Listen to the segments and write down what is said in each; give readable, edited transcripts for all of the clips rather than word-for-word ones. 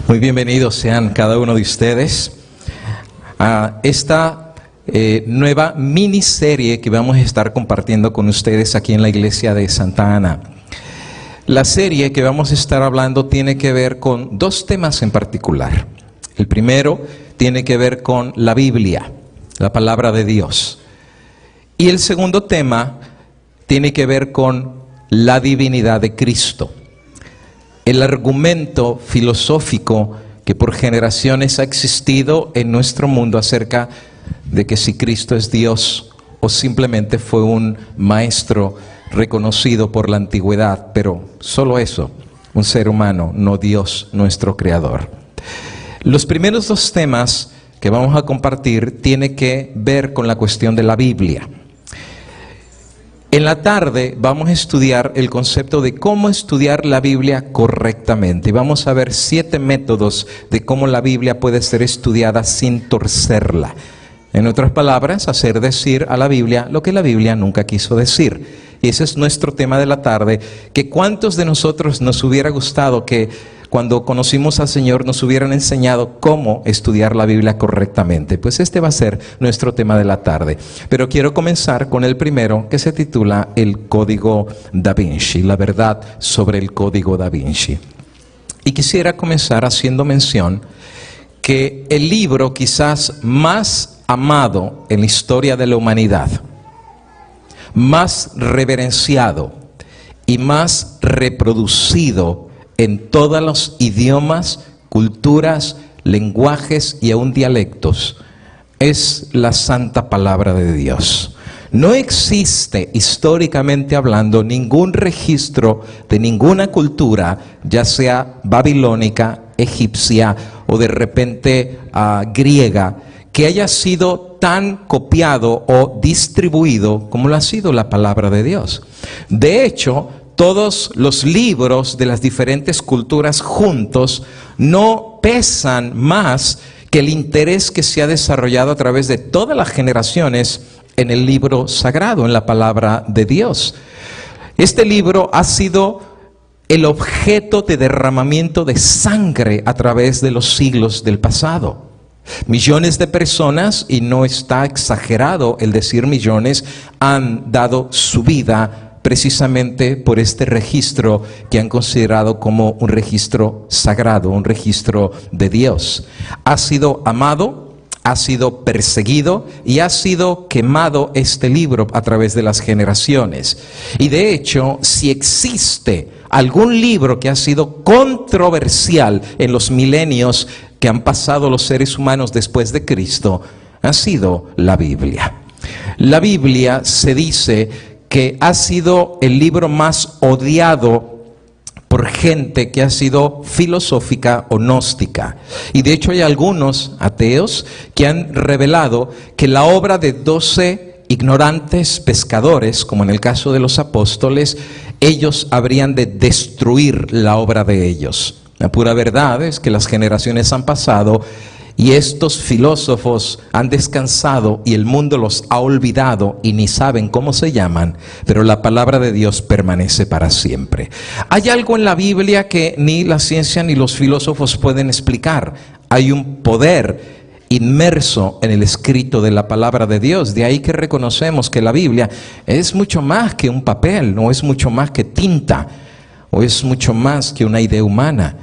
Muy bienvenidos sean cada uno de ustedes a esta nueva miniserie que vamos a estar compartiendo con ustedes aquí en la iglesia de Santa Ana. La serie que vamos a estar hablando tiene que ver con dos temas en particular. El primero tiene que ver con la Biblia, la palabra de Dios. Y el segundo tema tiene que ver con la divinidad de Cristo. El argumento filosófico que por generaciones ha existido en nuestro mundo acerca de que si Cristo es Dios o simplemente fue un maestro reconocido por la antigüedad, pero solo eso, un ser humano, no Dios, nuestro creador. Los primeros dos temas que vamos a compartir tienen que ver con la cuestión de la Biblia. En la tarde vamos a estudiar el concepto de cómo estudiar la Biblia correctamente. Y vamos a ver 7 métodos de cómo la Biblia puede ser estudiada sin torcerla. En otras palabras, hacer decir a la Biblia lo que la Biblia nunca quiso decir. Y ese es nuestro tema de la tarde, que cuántos de nosotros nos hubiera gustado que cuando conocimos al Señor nos hubieran enseñado cómo estudiar la Biblia correctamente. Pues este va a ser nuestro tema de la tarde. Pero quiero comenzar con el primero, que se titula El Código Da Vinci, la verdad sobre el Código Da Vinci. Y quisiera comenzar haciendo mención que el libro quizás más amado en la historia de la humanidad, más reverenciado y más reproducido en todos los idiomas, culturas, lenguajes y aún dialectos, es la santa palabra de Dios. No existe, históricamente hablando, ningún registro de ninguna cultura, ya sea babilónica, egipcia o de repente griega, que haya sido tan copiado o distribuido como lo ha sido la palabra de Dios. De hecho, todos los libros de las diferentes culturas juntos no pesan más que el interés que se ha desarrollado a través de todas las generaciones en el libro sagrado, en la palabra de Dios. Este libro ha sido el objeto de derramamiento de sangre a través de los siglos del pasado. Millones de personas, y no está exagerado el decir millones, han dado su vida precisamente por este registro que han considerado como un registro sagrado, un registro de Dios. Ha sido amado, ha sido perseguido y ha sido quemado este libro a través de las generaciones. Y de hecho, si existe algún libro que ha sido controversial en los milenios que han pasado los seres humanos después de Cristo, ha sido la Biblia. La Biblia se dice que ha sido el libro más odiado por gente que ha sido filosófica o gnóstica. Y de hecho hay algunos ateos que han revelado que la obra de 12 ignorantes pescadores, como en el caso de los apóstoles, ellos habrían de destruir la obra de ellos. La pura verdad es que las generaciones han pasado y estos filósofos han descansado y el mundo los ha olvidado y ni saben cómo se llaman, pero la palabra de Dios permanece para siempre. Hay algo en la Biblia que ni la ciencia ni los filósofos pueden explicar. Hay un poder inmerso en el escrito de la palabra de Dios. De ahí que reconocemos que la Biblia es mucho más que un papel, no es mucho más que tinta, o es mucho más que una idea humana.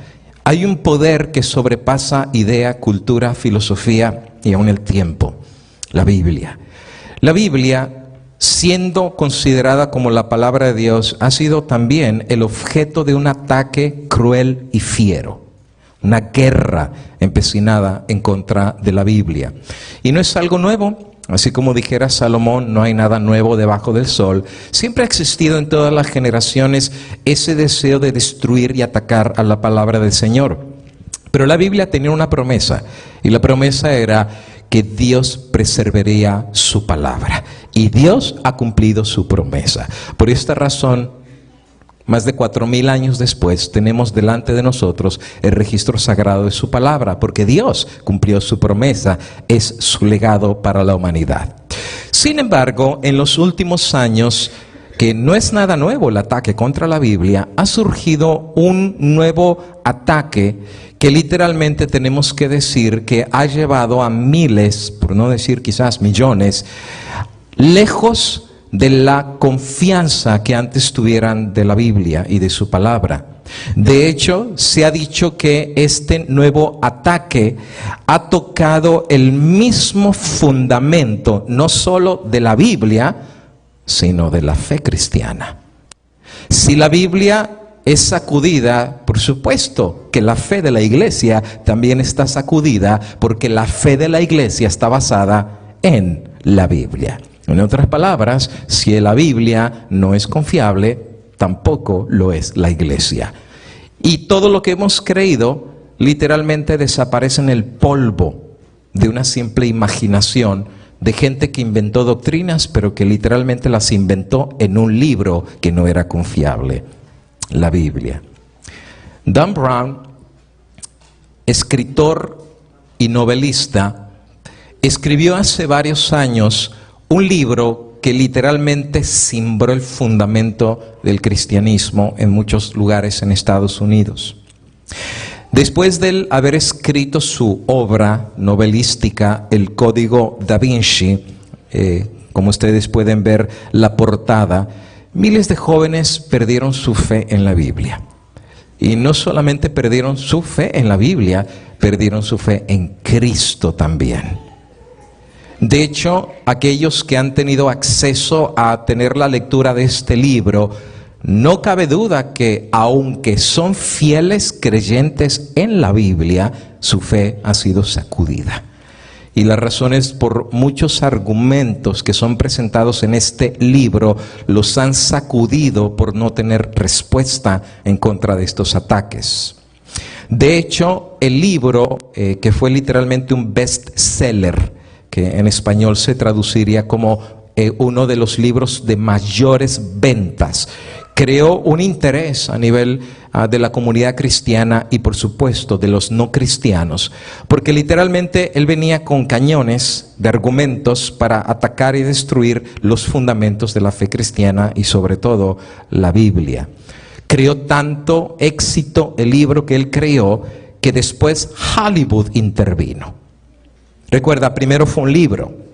Hay un poder que sobrepasa idea, cultura, filosofía y aún el tiempo. La Biblia. La Biblia, siendo considerada como la palabra de Dios, ha sido también el objeto de un ataque cruel y fiero. Una guerra empecinada en contra de la Biblia. Y no es algo nuevo. Así como dijera Salomón, no hay nada nuevo debajo del sol. Siempre ha existido en todas las generaciones ese deseo de destruir y atacar a la palabra del Señor. Pero la Biblia tenía una promesa, y la promesa era que Dios preservaría su palabra. Y Dios ha cumplido su promesa. Por esta razón, más de 4000 años después, tenemos delante de nosotros el registro sagrado de su palabra, porque Dios cumplió su promesa, es su legado para la humanidad. Sin embargo, en los últimos años, que no es nada nuevo el ataque contra la Biblia, ha surgido un nuevo ataque que literalmente tenemos que decir que ha llevado a miles, por no decir quizás millones, lejos de la confianza que antes tuvieran de la Biblia y de su palabra. De hecho, se ha dicho que este nuevo ataque ha tocado el mismo fundamento, no solo de la Biblia, sino de la fe cristiana. Si la Biblia es sacudida, por supuesto que la fe de la iglesia también está sacudida, porque la fe de la iglesia está basada en la Biblia. En otras palabras, si la Biblia no es confiable, tampoco lo es la iglesia. Y todo lo que hemos creído literalmente desaparece en el polvo de una simple imaginación de gente que inventó doctrinas, pero que literalmente las inventó en un libro que no era confiable, la Biblia. Dan Brown, escritor y novelista, escribió hace varios años un libro que literalmente cimbró el fundamento del cristianismo en muchos lugares en Estados Unidos. Después de él haber escrito su obra novelística, El Código Da Vinci, como ustedes pueden ver la portada, miles de jóvenes perdieron su fe en la Biblia. Y no solamente perdieron su fe en la Biblia, perdieron su fe en Cristo también. De hecho, aquellos que han tenido acceso a tener la lectura de este libro, no cabe duda que aunque son fieles creyentes en la Biblia, su fe ha sido sacudida. Y la razón es por muchos argumentos que son presentados en este libro, los han sacudido por no tener respuesta en contra de estos ataques. De hecho, el libro, que fue literalmente un bestseller, que en español se traduciría como uno de los libros de mayores ventas, creó un interés a nivel de la comunidad cristiana y por supuesto de los no cristianos, porque literalmente él venía con cañones de argumentos para atacar y destruir los fundamentos de la fe cristiana y sobre todo la Biblia. Creó tanto éxito el libro que él creó que después Hollywood intervino. Recuerda, primero fue un libro.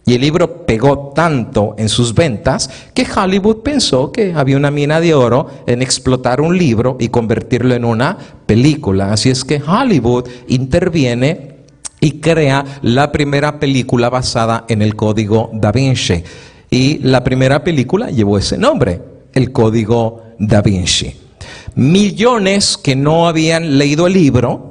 Y el libro pegó tanto en sus ventas que Hollywood pensó que había una mina de oro en explotar un libro y convertirlo en una película. Así es que Hollywood interviene y crea la primera película basada en el Código Da Vinci. Y la primera película llevó ese nombre, el Código Da Vinci. Millones que no habían leído el libro,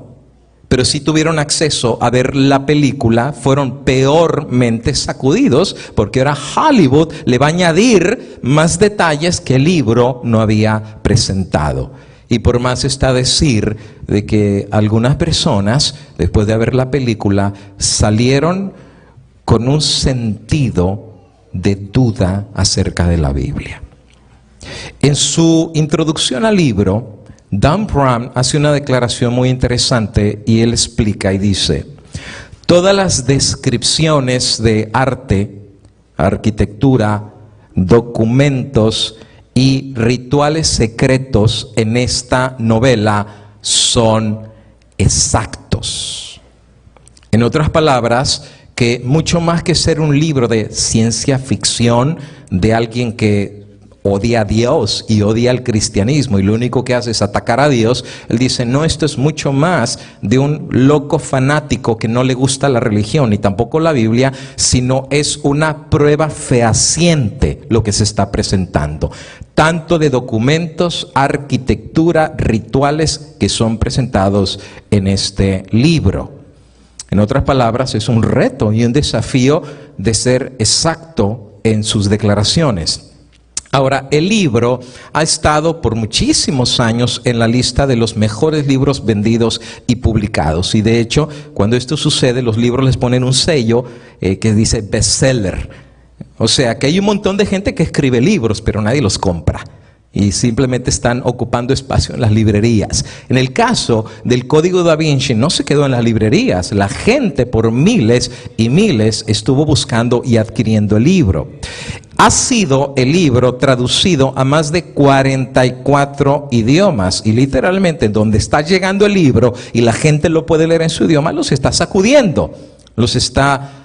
pero sí tuvieron acceso a ver la película, fueron peormente sacudidos, porque ahora Hollywood le va a añadir más detalles que el libro no había presentado. Y por más está decir de que algunas personas, después de ver la película, salieron con un sentido de duda acerca de la Biblia. En su introducción al libro, Dan Brown hace una declaración muy interesante y él explica y dice: todas las descripciones de arte, arquitectura, documentos y rituales secretos en esta novela son exactos. En otras palabras, que mucho más que ser un libro de ciencia ficción de alguien que odia a Dios y odia al cristianismo y lo único que hace es atacar a Dios, él dice, no, esto es mucho más de un loco fanático que no le gusta la religión ni tampoco la Biblia, sino es una prueba fehaciente lo que se está presentando, tanto de documentos, arquitectura, rituales que son presentados en este libro. En otras palabras, es un reto y un desafío de ser exacto en sus declaraciones. Ahora, el libro ha estado por muchísimos años en la lista de los mejores libros vendidos y publicados. Y de hecho, cuando esto sucede, los libros les ponen un sello que dice bestseller. O sea, que hay un montón de gente que escribe libros, pero nadie los compra. Y simplemente están ocupando espacio en las librerías. En el caso del Código Da Vinci no se quedó en las librerías. La gente por miles y miles estuvo buscando y adquiriendo el libro. Ha sido el libro traducido a más de 44 idiomas y literalmente donde está llegando el libro y la gente lo puede leer en su idioma, los está sacudiendo, los está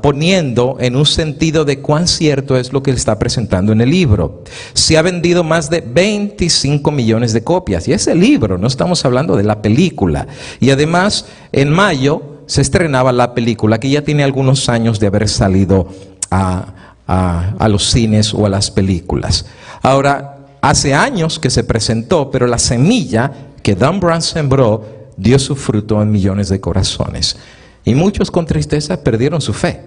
poniendo en un sentido de cuán cierto es lo que él está presentando en el libro. Se ha vendido más de 25 millones de copias y es el libro, no estamos hablando de la película. Y además en mayo se estrenaba la película que ya tiene algunos años de haber salido a los cines o a las películas. Ahora, hace años que se presentó, pero la semilla que Dan Brown sembró dio su fruto en millones de corazones. Y muchos con tristeza perdieron su fe.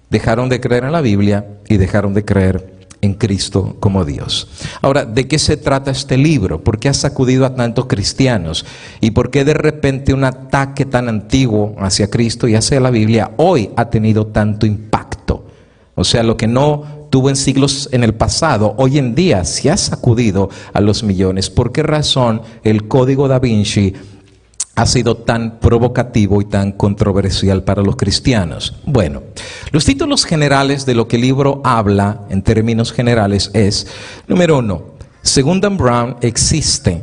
Dejaron de creer en la Biblia y dejaron de creer en Cristo como Dios. Ahora, ¿de qué se trata este libro? ¿Por qué ha sacudido a tantos cristianos? ¿Y por qué de repente un ataque tan antiguo hacia Cristo y hacia la Biblia hoy ha tenido tanto impacto? O sea, lo que no tuvo en siglos en el pasado, hoy en día se ha sacudido a los millones. ¿Por qué razón el Código Da Vinci ha sido tan provocativo y tan controversial para los cristianos? Bueno, los títulos generales de lo que el libro habla en términos generales es, número 1, según Dan Brown, existe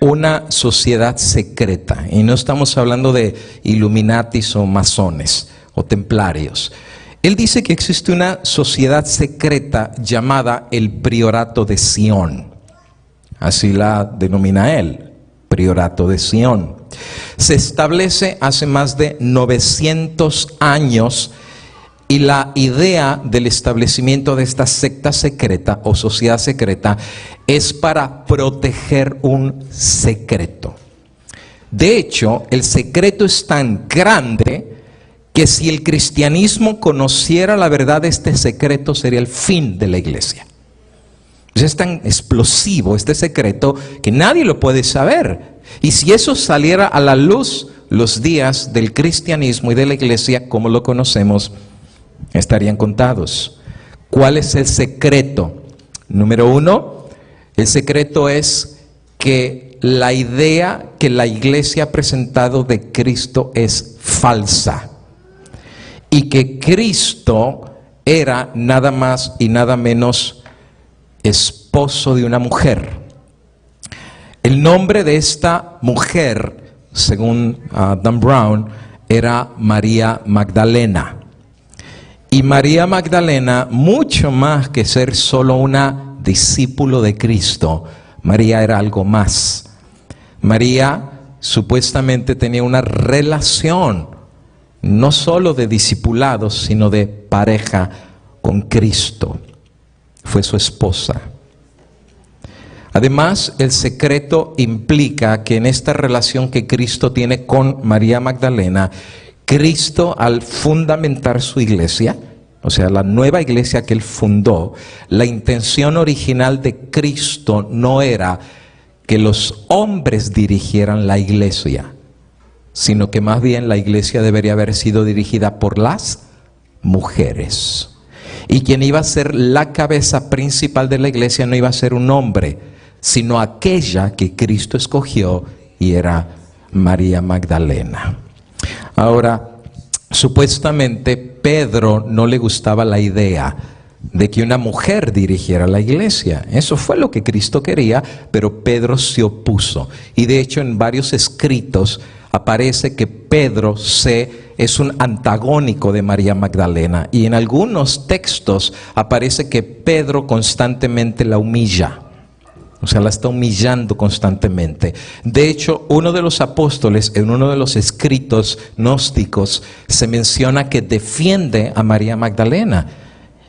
una sociedad secreta, y no estamos hablando de Illuminatis o masones o templarios. Él dice que existe una sociedad secreta llamada el Priorato de Sion, así la denomina él, Priorato de Sion. Se establece hace más de 900 años y la idea del establecimiento de esta secta secreta o sociedad secreta es para proteger un secreto. De hecho, el secreto es tan grande que si el cristianismo conociera la verdad de este secreto sería el fin de la iglesia. Es tan explosivo este secreto que nadie lo puede saber. Y si eso saliera a la luz, los días del cristianismo y de la iglesia como lo conocemos estarían contados. ¿Cuál es el secreto? Número 1, el secreto es que la idea que la iglesia ha presentado de Cristo es falsa y que Cristo era nada más y nada menos esposo de una mujer. El nombre de esta mujer, según Dan Brown, era María Magdalena. Y María Magdalena, mucho más que ser solo una discípulo de Cristo, María era algo más. María supuestamente tenía una relación, no solo de discipulado, sino de pareja con Cristo. Fue su esposa. Además, el secreto implica que en esta relación que Cristo tiene con María Magdalena, Cristo al fundamentar su iglesia, o sea, la nueva iglesia que él fundó, la intención original de Cristo no era que los hombres dirigieran la iglesia, sino que más bien la iglesia debería haber sido dirigida por las mujeres. Y quien iba a ser la cabeza principal de la iglesia no iba a ser un hombre, sino aquella que Cristo escogió, y era María Magdalena. Ahora, supuestamente Pedro no le gustaba la idea de que una mujer dirigiera la iglesia. Eso fue lo que Cristo quería, pero Pedro se opuso. Y de hecho en varios escritos aparece que Pedro es un antagónico de María Magdalena. Y en algunos textos aparece que Pedro constantemente la humilla. O sea, la está humillando constantemente. De hecho, uno de los apóstoles, en uno de los escritos gnósticos, se menciona que defiende a María Magdalena.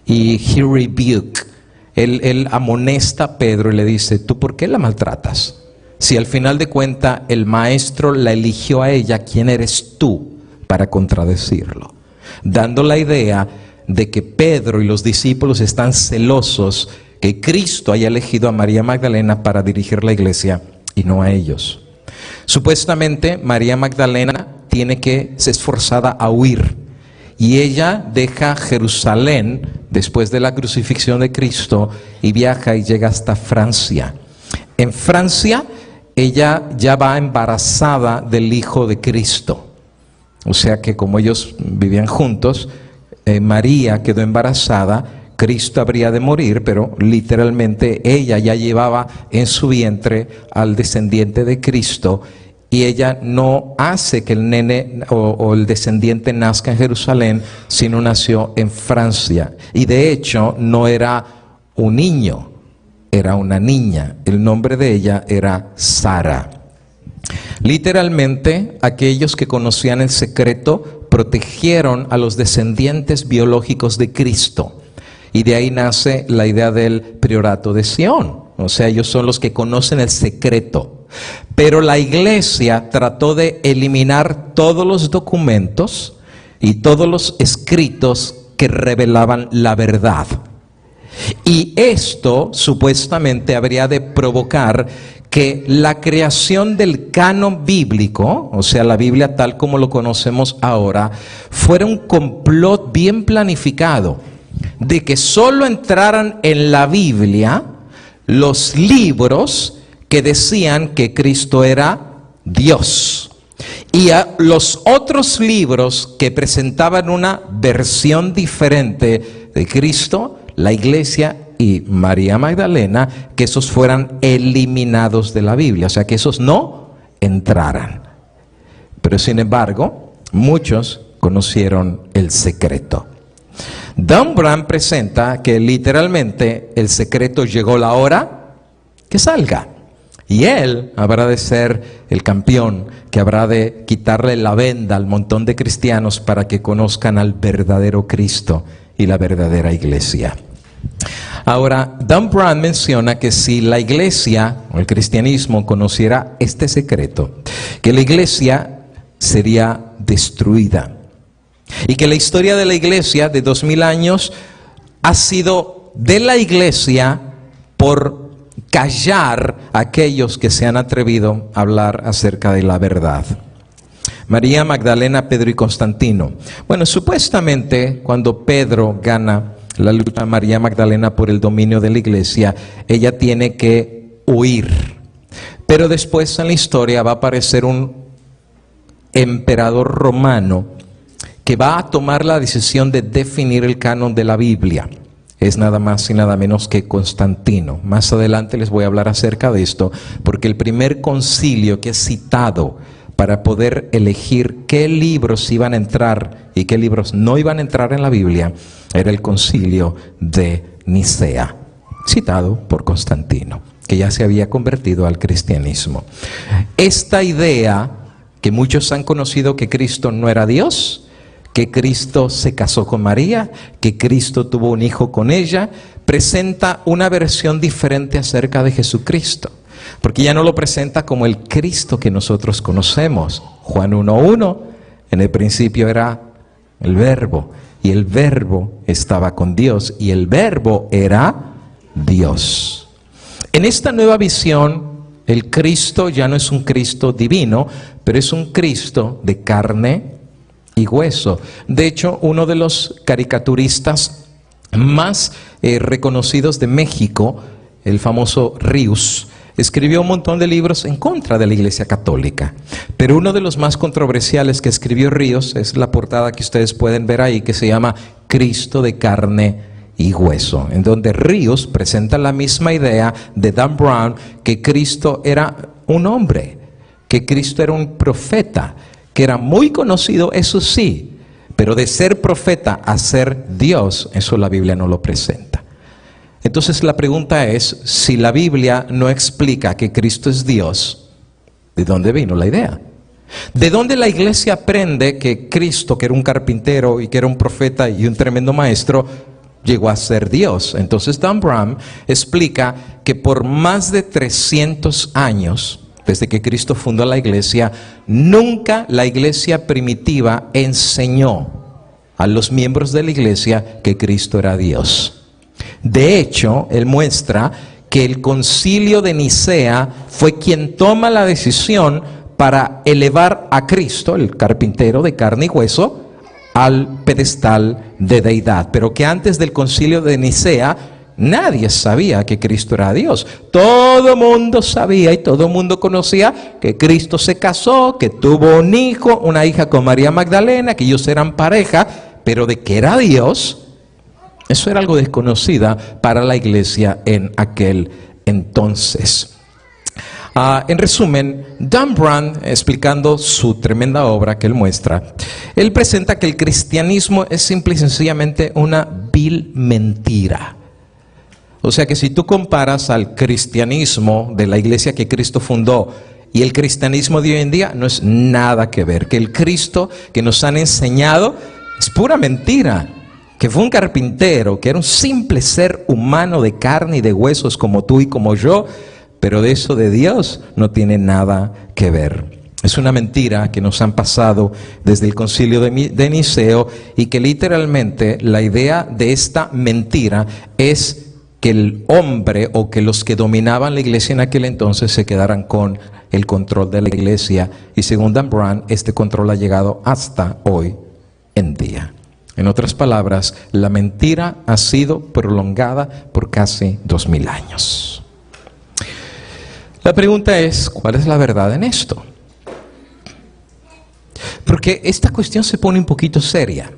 Y he rebuke. Él amonesta a Pedro y le dice, ¿tú por qué la maltratas? Si al final de cuentas el maestro la eligió a ella, ¿quién eres tú para contradecirlo? Dando la idea de que Pedro y los discípulos están celosos que Cristo haya elegido a María Magdalena para dirigir la iglesia y no a ellos. Supuestamente María Magdalena se esforzada a huir, y ella deja Jerusalén después de la crucifixión de Cristo y viaja y llega hasta Francia. En Francia ella ya va embarazada del hijo de Cristo. O sea que como ellos vivían juntos, María quedó embarazada, Cristo habría de morir, pero literalmente ella ya llevaba en su vientre al descendiente de Cristo, y ella no hace que el nene o el descendiente nazca en Jerusalén, sino nació en Francia. Y de hecho no era un niño, era una niña. El nombre de ella era Sara. Literalmente, aquellos que conocían el secreto protegieron a los descendientes biológicos de Cristo. Y de ahí nace la idea del priorato de Sión. O sea, ellos son los que conocen el secreto. Pero la iglesia trató de eliminar todos los documentos y todos los escritos que revelaban la verdad. Y esto supuestamente habría de provocar que la creación del canon bíblico, o sea, la Biblia tal como lo conocemos ahora, fuera un complot bien planificado, de que solo entraran en la Biblia los libros que decían que Cristo era Dios, y a los otros libros que presentaban una versión diferente de Cristo, la iglesia y María Magdalena, que esos fueran eliminados de la Biblia, o sea, que esos no entraran. Pero sin embargo, muchos conocieron el secreto. Dan Brown presenta que literalmente el secreto llegó la hora que salga. Y él habrá de ser el campeón que habrá de quitarle la venda al montón de cristianos para que conozcan al verdadero Cristo y la verdadera iglesia. Ahora, Dan Brown menciona que si la iglesia o el cristianismo conociera este secreto, que la iglesia sería destruida. Y que la historia de la iglesia de 2000 años ha sido de la iglesia por callar a aquellos que se han atrevido a hablar acerca de la verdad. María Magdalena, Pedro y Constantino. Bueno, supuestamente cuando Pedro gana la lucha a María Magdalena por el dominio de la iglesia, ella tiene que huir. Pero después en la historia va a aparecer un emperador romano que va a tomar la decisión de definir el canon de la Biblia. Es nada más y nada menos que Constantino. Más adelante les voy a hablar acerca de esto, porque el primer concilio que es citado para poder elegir qué libros iban a entrar y qué libros no iban a entrar en la Biblia era el concilio de Nicea, citado por Constantino, que ya se había convertido al cristianismo. Esta idea que muchos han conocido, que Cristo no era Dios, que Cristo se casó con María, que Cristo tuvo un hijo con ella, presenta una versión diferente acerca de Jesucristo, porque ya no lo presenta como el Cristo que nosotros conocemos. Juan 1:1, en el principio era el Verbo, y el Verbo estaba con Dios, y el Verbo era Dios. En esta nueva visión, el Cristo ya no es un Cristo divino, pero es un Cristo de carne y hueso. De hecho, uno de los caricaturistas más reconocidos de México, el famoso Ríos, escribió un montón de libros en contra de la Iglesia Católica. Pero uno de los más controversiales que escribió Ríos es la portada que ustedes pueden ver ahí, que se llama Cristo de carne y hueso, en donde Ríos presenta la misma idea de Dan Brown, que Cristo era un hombre, que Cristo era un profeta, que era muy conocido, eso sí, pero de ser profeta a ser Dios, eso la Biblia no lo presenta. Entonces la pregunta es, si la Biblia no explica que Cristo es Dios, ¿de dónde vino la idea? ¿De dónde la iglesia aprende que Cristo, que era un carpintero y que era un profeta y un tremendo maestro, llegó a ser Dios? Entonces Dan Brown explica que por más de 300 años, desde que Cristo fundó la iglesia, nunca la iglesia primitiva enseñó a los miembros de la iglesia que Cristo era Dios. De hecho, él muestra que el concilio de Nicea fue quien toma la decisión para elevar a Cristo, el carpintero de carne y hueso, al pedestal de deidad. Pero que antes del concilio de Nicea, nadie sabía que Cristo era Dios. Todo mundo sabía y todo mundo conocía que Cristo se casó, que tuvo un hijo, una hija con María Magdalena, que ellos eran pareja, pero de que era Dios, eso era algo desconocida para la iglesia en aquel entonces. En resumen, Dan Brown, explicando su tremenda obra que él muestra, él presenta que el cristianismo es simple y sencillamente una vil mentira. O sea que si tú comparas al cristianismo de la iglesia que Cristo fundó y el cristianismo de hoy en día, no es nada que ver. Que el Cristo que nos han enseñado es pura mentira. Que fue un carpintero, que era un simple ser humano de carne y de huesos como tú y como yo, pero de eso de Dios no tiene nada que ver. Es una mentira que nos han pasado desde el concilio de Niceo, y que literalmente la idea de esta mentira es que el hombre o que los que dominaban la iglesia en aquel entonces se quedaran con el control de la iglesia. Y según Dan Brown, este control ha llegado hasta hoy en día. En otras palabras, la mentira ha sido prolongada por casi 2000 años. La pregunta es, ¿cuál es la verdad en esto? Porque esta cuestión se pone un poquito seria.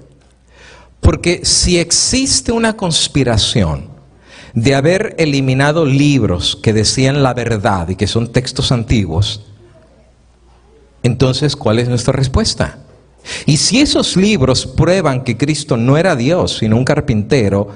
Porque si existe una conspiración de haber eliminado libros que decían la verdad y que son textos antiguos, entonces, ¿cuál es nuestra respuesta? Y si esos libros prueban que Cristo no era Dios, sino un carpintero,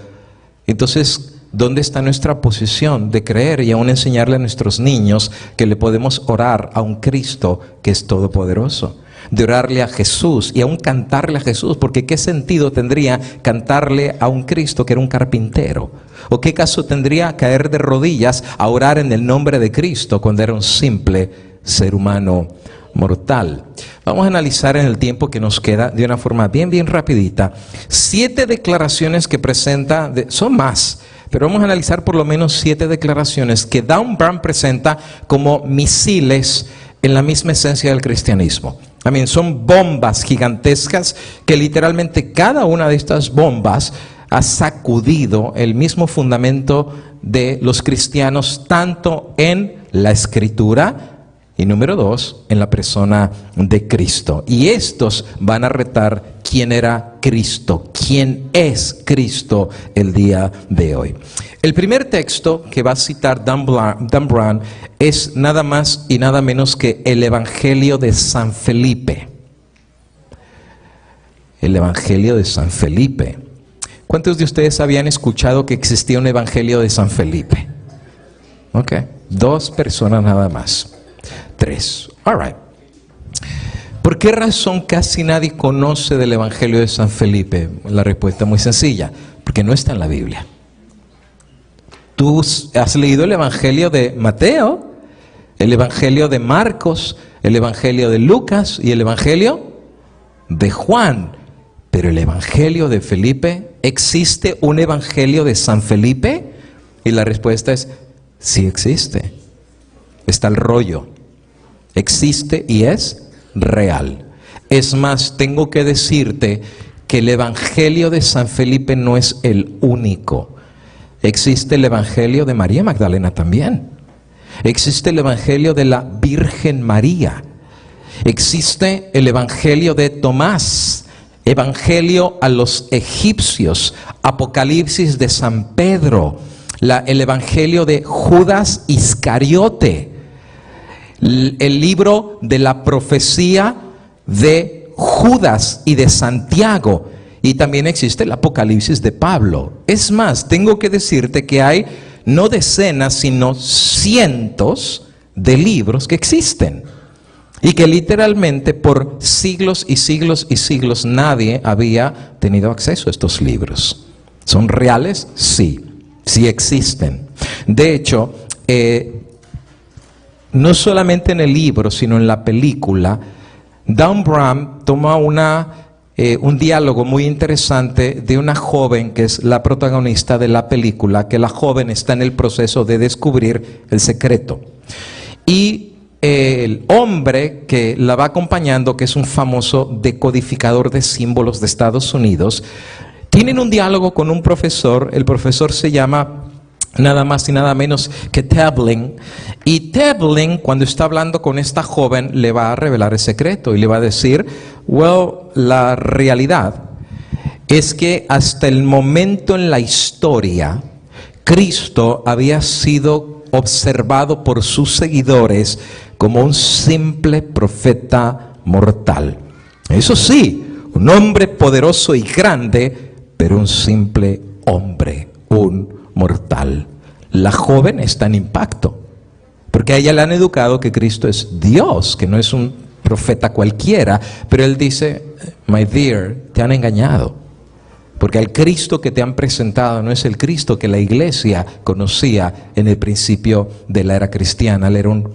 entonces, ¿dónde está nuestra posición de creer y aún enseñarle a nuestros niños que le podemos orar a un Cristo que es todopoderoso? De orarle a Jesús y aún cantarle a Jesús, porque ¿qué sentido tendría cantarle a un Cristo que era un carpintero? ¿O qué caso tendría caer de rodillas a orar en el nombre de Cristo cuando era un simple ser humano mortal? Vamos a analizar en el tiempo que nos queda de una forma bien rapidita 7 declaraciones que presenta, son más, pero vamos a analizar por lo menos 7 declaraciones que Dan Brown presenta como misiles en la misma esencia del cristianismo. Son bombas gigantescas que literalmente cada una de estas bombas ha sacudido el mismo fundamento de los cristianos, tanto en la Escritura y número 2, en la persona de Cristo. Y estos van a retar quién era Cristo, quién es Cristo el día de hoy. El primer texto que va a citar Dan Brown es nada más y nada menos que el Evangelio de San Felipe. El Evangelio de San Felipe. ¿Cuántos de ustedes habían escuchado que existía un Evangelio de San Felipe? Ok, 2 personas nada más. 3. All right. ¿Por qué razón casi nadie conoce del Evangelio de San Felipe? La respuesta es muy sencilla, porque no está en la Biblia. Tú has leído el Evangelio de Mateo, el Evangelio de Marcos, el Evangelio de Lucas y el Evangelio de Juan. Pero el Evangelio de Felipe, ¿existe un Evangelio de San Felipe? Y la respuesta es, sí existe. Está el rollo. Existe y es real. Es más, tengo que decirte que el Evangelio de San Felipe no es el único. Existe el Evangelio de María Magdalena también. Existe el Evangelio de la Virgen María. Existe el Evangelio de Tomás, Evangelio a los egipcios, Apocalipsis de San Pedro, el Evangelio de Judas Iscariote, el libro de la profecía de Judas y de Santiago, y también existe el Apocalipsis de Pablo. Es más, tengo que decirte que hay no decenas, sino cientos de libros que existen, y que literalmente por siglos y siglos y siglos nadie había tenido acceso a estos libros. ¿Son reales? Sí, sí existen. De hecho, no solamente en el libro, sino en la película, Dan Brown toma un diálogo muy interesante de una joven que es la protagonista de la película, que la joven está en el proceso de descubrir el secreto. Y el hombre que la va acompañando, que es un famoso decodificador de símbolos de Estados Unidos, tienen un diálogo con un profesor. El profesor se llama nada más y nada menos que Tabling. Y Tabling, cuando está hablando con esta joven, le va a revelar el secreto y le va a decir, la realidad es que hasta el momento en la historia, Cristo había sido observado por sus seguidores como un simple profeta mortal. Eso sí, un hombre poderoso y grande, pero un simple hombre, un mortal. La joven está en impacto, porque a ella le han educado que Cristo es Dios, que no es un profeta cualquiera, pero él dice, my dear, te han engañado, porque el Cristo que te han presentado no es el Cristo que la iglesia conocía en el principio de la era cristiana. Él era un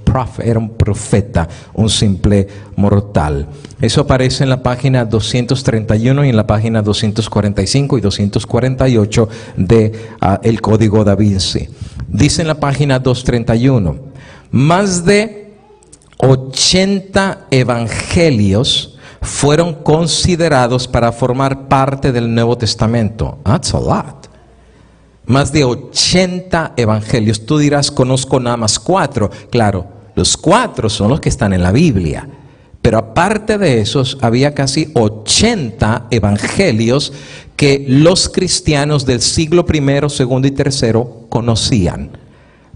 profeta, un simple mortal. Eso aparece en la página 231 y en la página 245 y 248 de el Código Da Vinci. Dice en la página 231, más de 80 evangelios fueron considerados para formar parte del Nuevo Testamento. That's a lot. Más de 80 evangelios. Tú dirás, conozco nada más 4. Claro, los 4 son los que están en la Biblia. Pero aparte de esos, había casi 80 evangelios que los cristianos del siglo I, II y III conocían.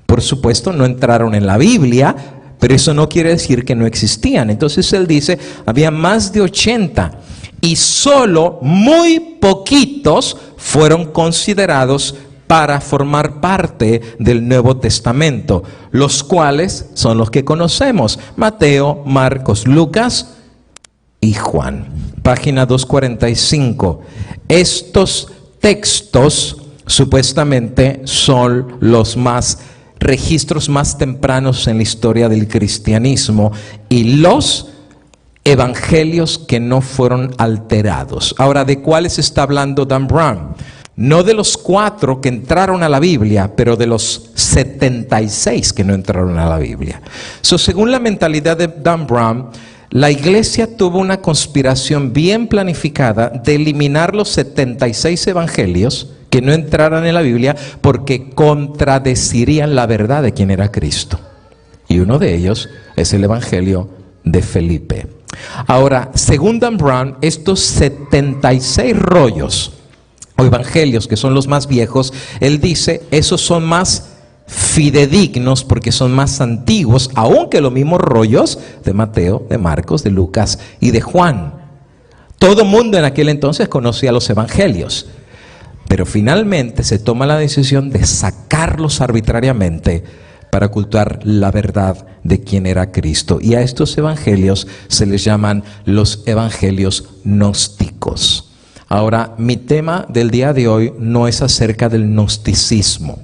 Por supuesto, no entraron en la Biblia, pero eso no quiere decir que no existían. Entonces él dice, había más de 80 y solo muy poquitos fueron considerados para formar parte del Nuevo Testamento, los cuales son los que conocemos: Mateo, Marcos, Lucas y Juan. Página 245. Estos textos supuestamente son los registros más tempranos en la historia del cristianismo y los evangelios que no fueron alterados. Ahora, ¿de cuáles está hablando Dan Brown? No de los 4 que entraron a la Biblia, pero de los 76 que no entraron a la Biblia. Según la mentalidad de Dan Brown, la iglesia tuvo una conspiración bien planificada de eliminar los 76 evangelios que no entraran en la Biblia porque contradecirían la verdad de quién era Cristo. Y uno de ellos es el evangelio de Felipe. Ahora, según Dan Brown, estos 76 rollos o evangelios, que son los más viejos, él dice, esos son más fidedignos porque son más antiguos, aunque los mismos rollos de Mateo, de Marcos, de Lucas y de Juan. Todo mundo en aquel entonces conocía los evangelios, pero finalmente se toma la decisión de sacarlos arbitrariamente para ocultar la verdad de quién era Cristo. Y a estos evangelios se les llaman los evangelios gnósticos. Ahora, mi tema del día de hoy no es acerca del gnosticismo.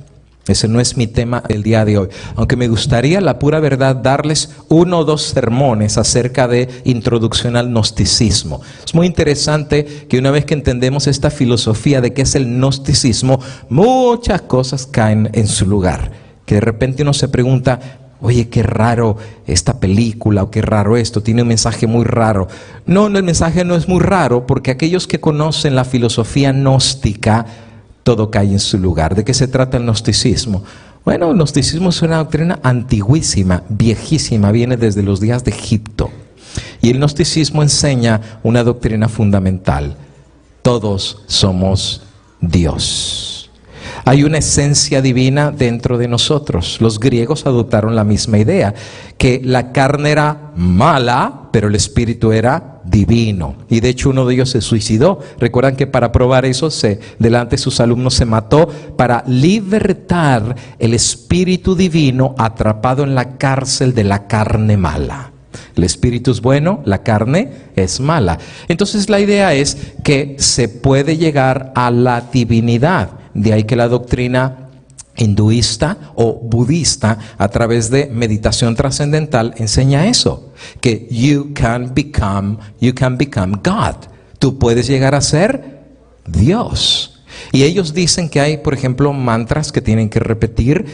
Ese no es mi tema del día de hoy. Aunque me gustaría, la pura verdad, darles 1 o 2 sermones acerca de introducción al gnosticismo. Es muy interesante que una vez que entendemos esta filosofía de qué es el gnosticismo, muchas cosas caen en su lugar. Que de repente uno se pregunta, oye, qué raro esta película, o qué raro esto, tiene un mensaje muy raro. No, el mensaje no es muy raro, porque aquellos que conocen la filosofía gnóstica, todo cae en su lugar. ¿De qué se trata el gnosticismo? Bueno, el gnosticismo es una doctrina antiguísima, viejísima, viene desde los días de Egipto. Y el gnosticismo enseña una doctrina fundamental: todos somos Dios. Hay una esencia divina dentro de nosotros. Los griegos adoptaron la misma idea, que la carne era mala, pero el espíritu era divino. Y de hecho uno de ellos se suicidó. Recuerdan que para probar eso, delante de sus alumnos se mató para libertar el espíritu divino atrapado en la cárcel de la carne mala. El espíritu es bueno, la carne es mala. Entonces la idea es que se puede llegar a la divinidad. De ahí que la doctrina hinduista o budista, a través de meditación trascendental, enseña eso, que you can become God. Tú puedes llegar a ser Dios. Y ellos dicen que hay, por ejemplo, mantras que tienen que repetir,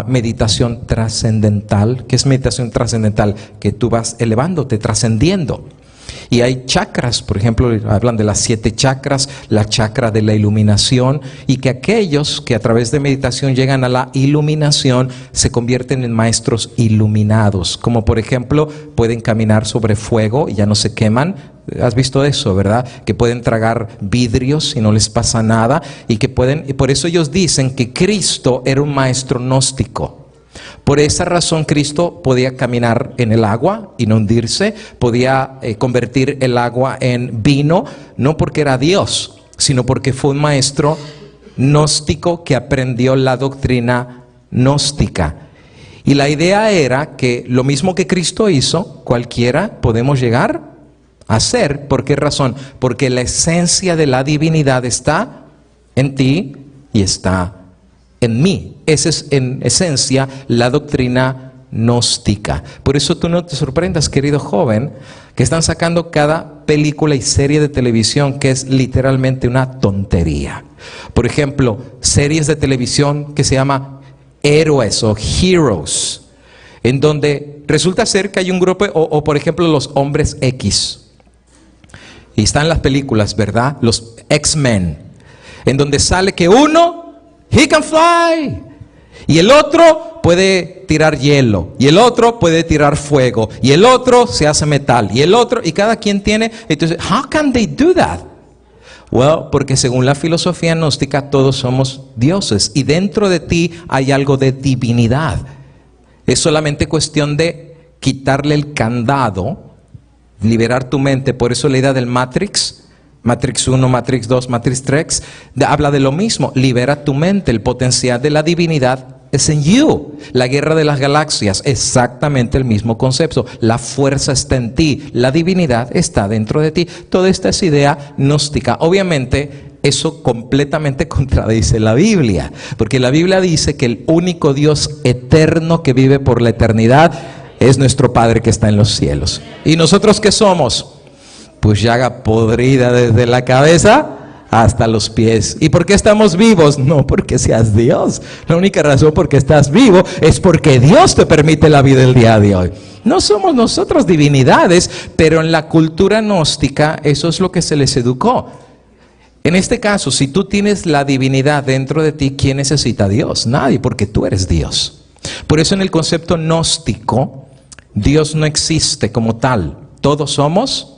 meditación trascendental. ¿Qué es meditación trascendental? Que tú vas elevándote, trascendiendo. Y hay chakras, por ejemplo, hablan de las 7 chakras, la chakra de la iluminación, y que aquellos que a través de meditación llegan a la iluminación se convierten en maestros iluminados, como por ejemplo pueden caminar sobre fuego y ya no se queman. Has visto eso, ¿verdad? Que pueden tragar vidrios y no les pasa nada, y por eso ellos dicen que Cristo era un maestro gnóstico. Por esa razón Cristo podía caminar en el agua y no hundirse, podía convertir el agua en vino, no porque era Dios, sino porque fue un maestro gnóstico que aprendió la doctrina gnóstica. Y la idea era que lo mismo que Cristo hizo, cualquiera podemos llegar a hacer. ¿Por qué razón? Porque la esencia de la divinidad está en ti y está en mí. Esa es en esencia la doctrina gnóstica. Por eso tú no te sorprendas, querido joven, que están sacando cada película y serie de televisión que es literalmente una tontería. Por ejemplo, series de televisión que se llama Héroes o Heroes, en donde resulta ser que hay un grupo, o por ejemplo los hombres X. Y están las películas, ¿verdad? Los X-Men, en donde sale que uno, he can fly, y el otro puede tirar hielo, y el otro puede tirar fuego, y el otro se hace metal, y el otro, y cada quien tiene. Entonces, how can they do that? Well, porque según la filosofía gnóstica todos somos dioses, y dentro de ti hay algo de divinidad. Es solamente cuestión de quitarle el candado, liberar tu mente. Por eso la idea del Matrix 1, Matrix 2, Matrix 3, habla de lo mismo. Libera tu mente, el potencial de la divinidad es en you. La guerra de las galaxias, exactamente el mismo concepto. La fuerza está en ti, la divinidad está dentro de ti. Toda esta es idea gnóstica. Obviamente eso completamente contradice la Biblia, porque la Biblia dice que el único Dios eterno que vive por la eternidad es nuestro Padre que está en los cielos. ¿Y nosotros qué somos? Pues llaga podrida desde la cabeza hasta los pies. ¿Y por qué estamos vivos? No porque seas Dios. La única razón por qué estás vivo es porque Dios te permite la vida el día de hoy. No somos nosotros divinidades, pero en la cultura gnóstica eso es lo que se les educó. En este caso, si tú tienes la divinidad dentro de ti, ¿quién necesita a Dios? Nadie, porque tú eres Dios. Por eso en el concepto gnóstico, Dios no existe como tal. Todos somos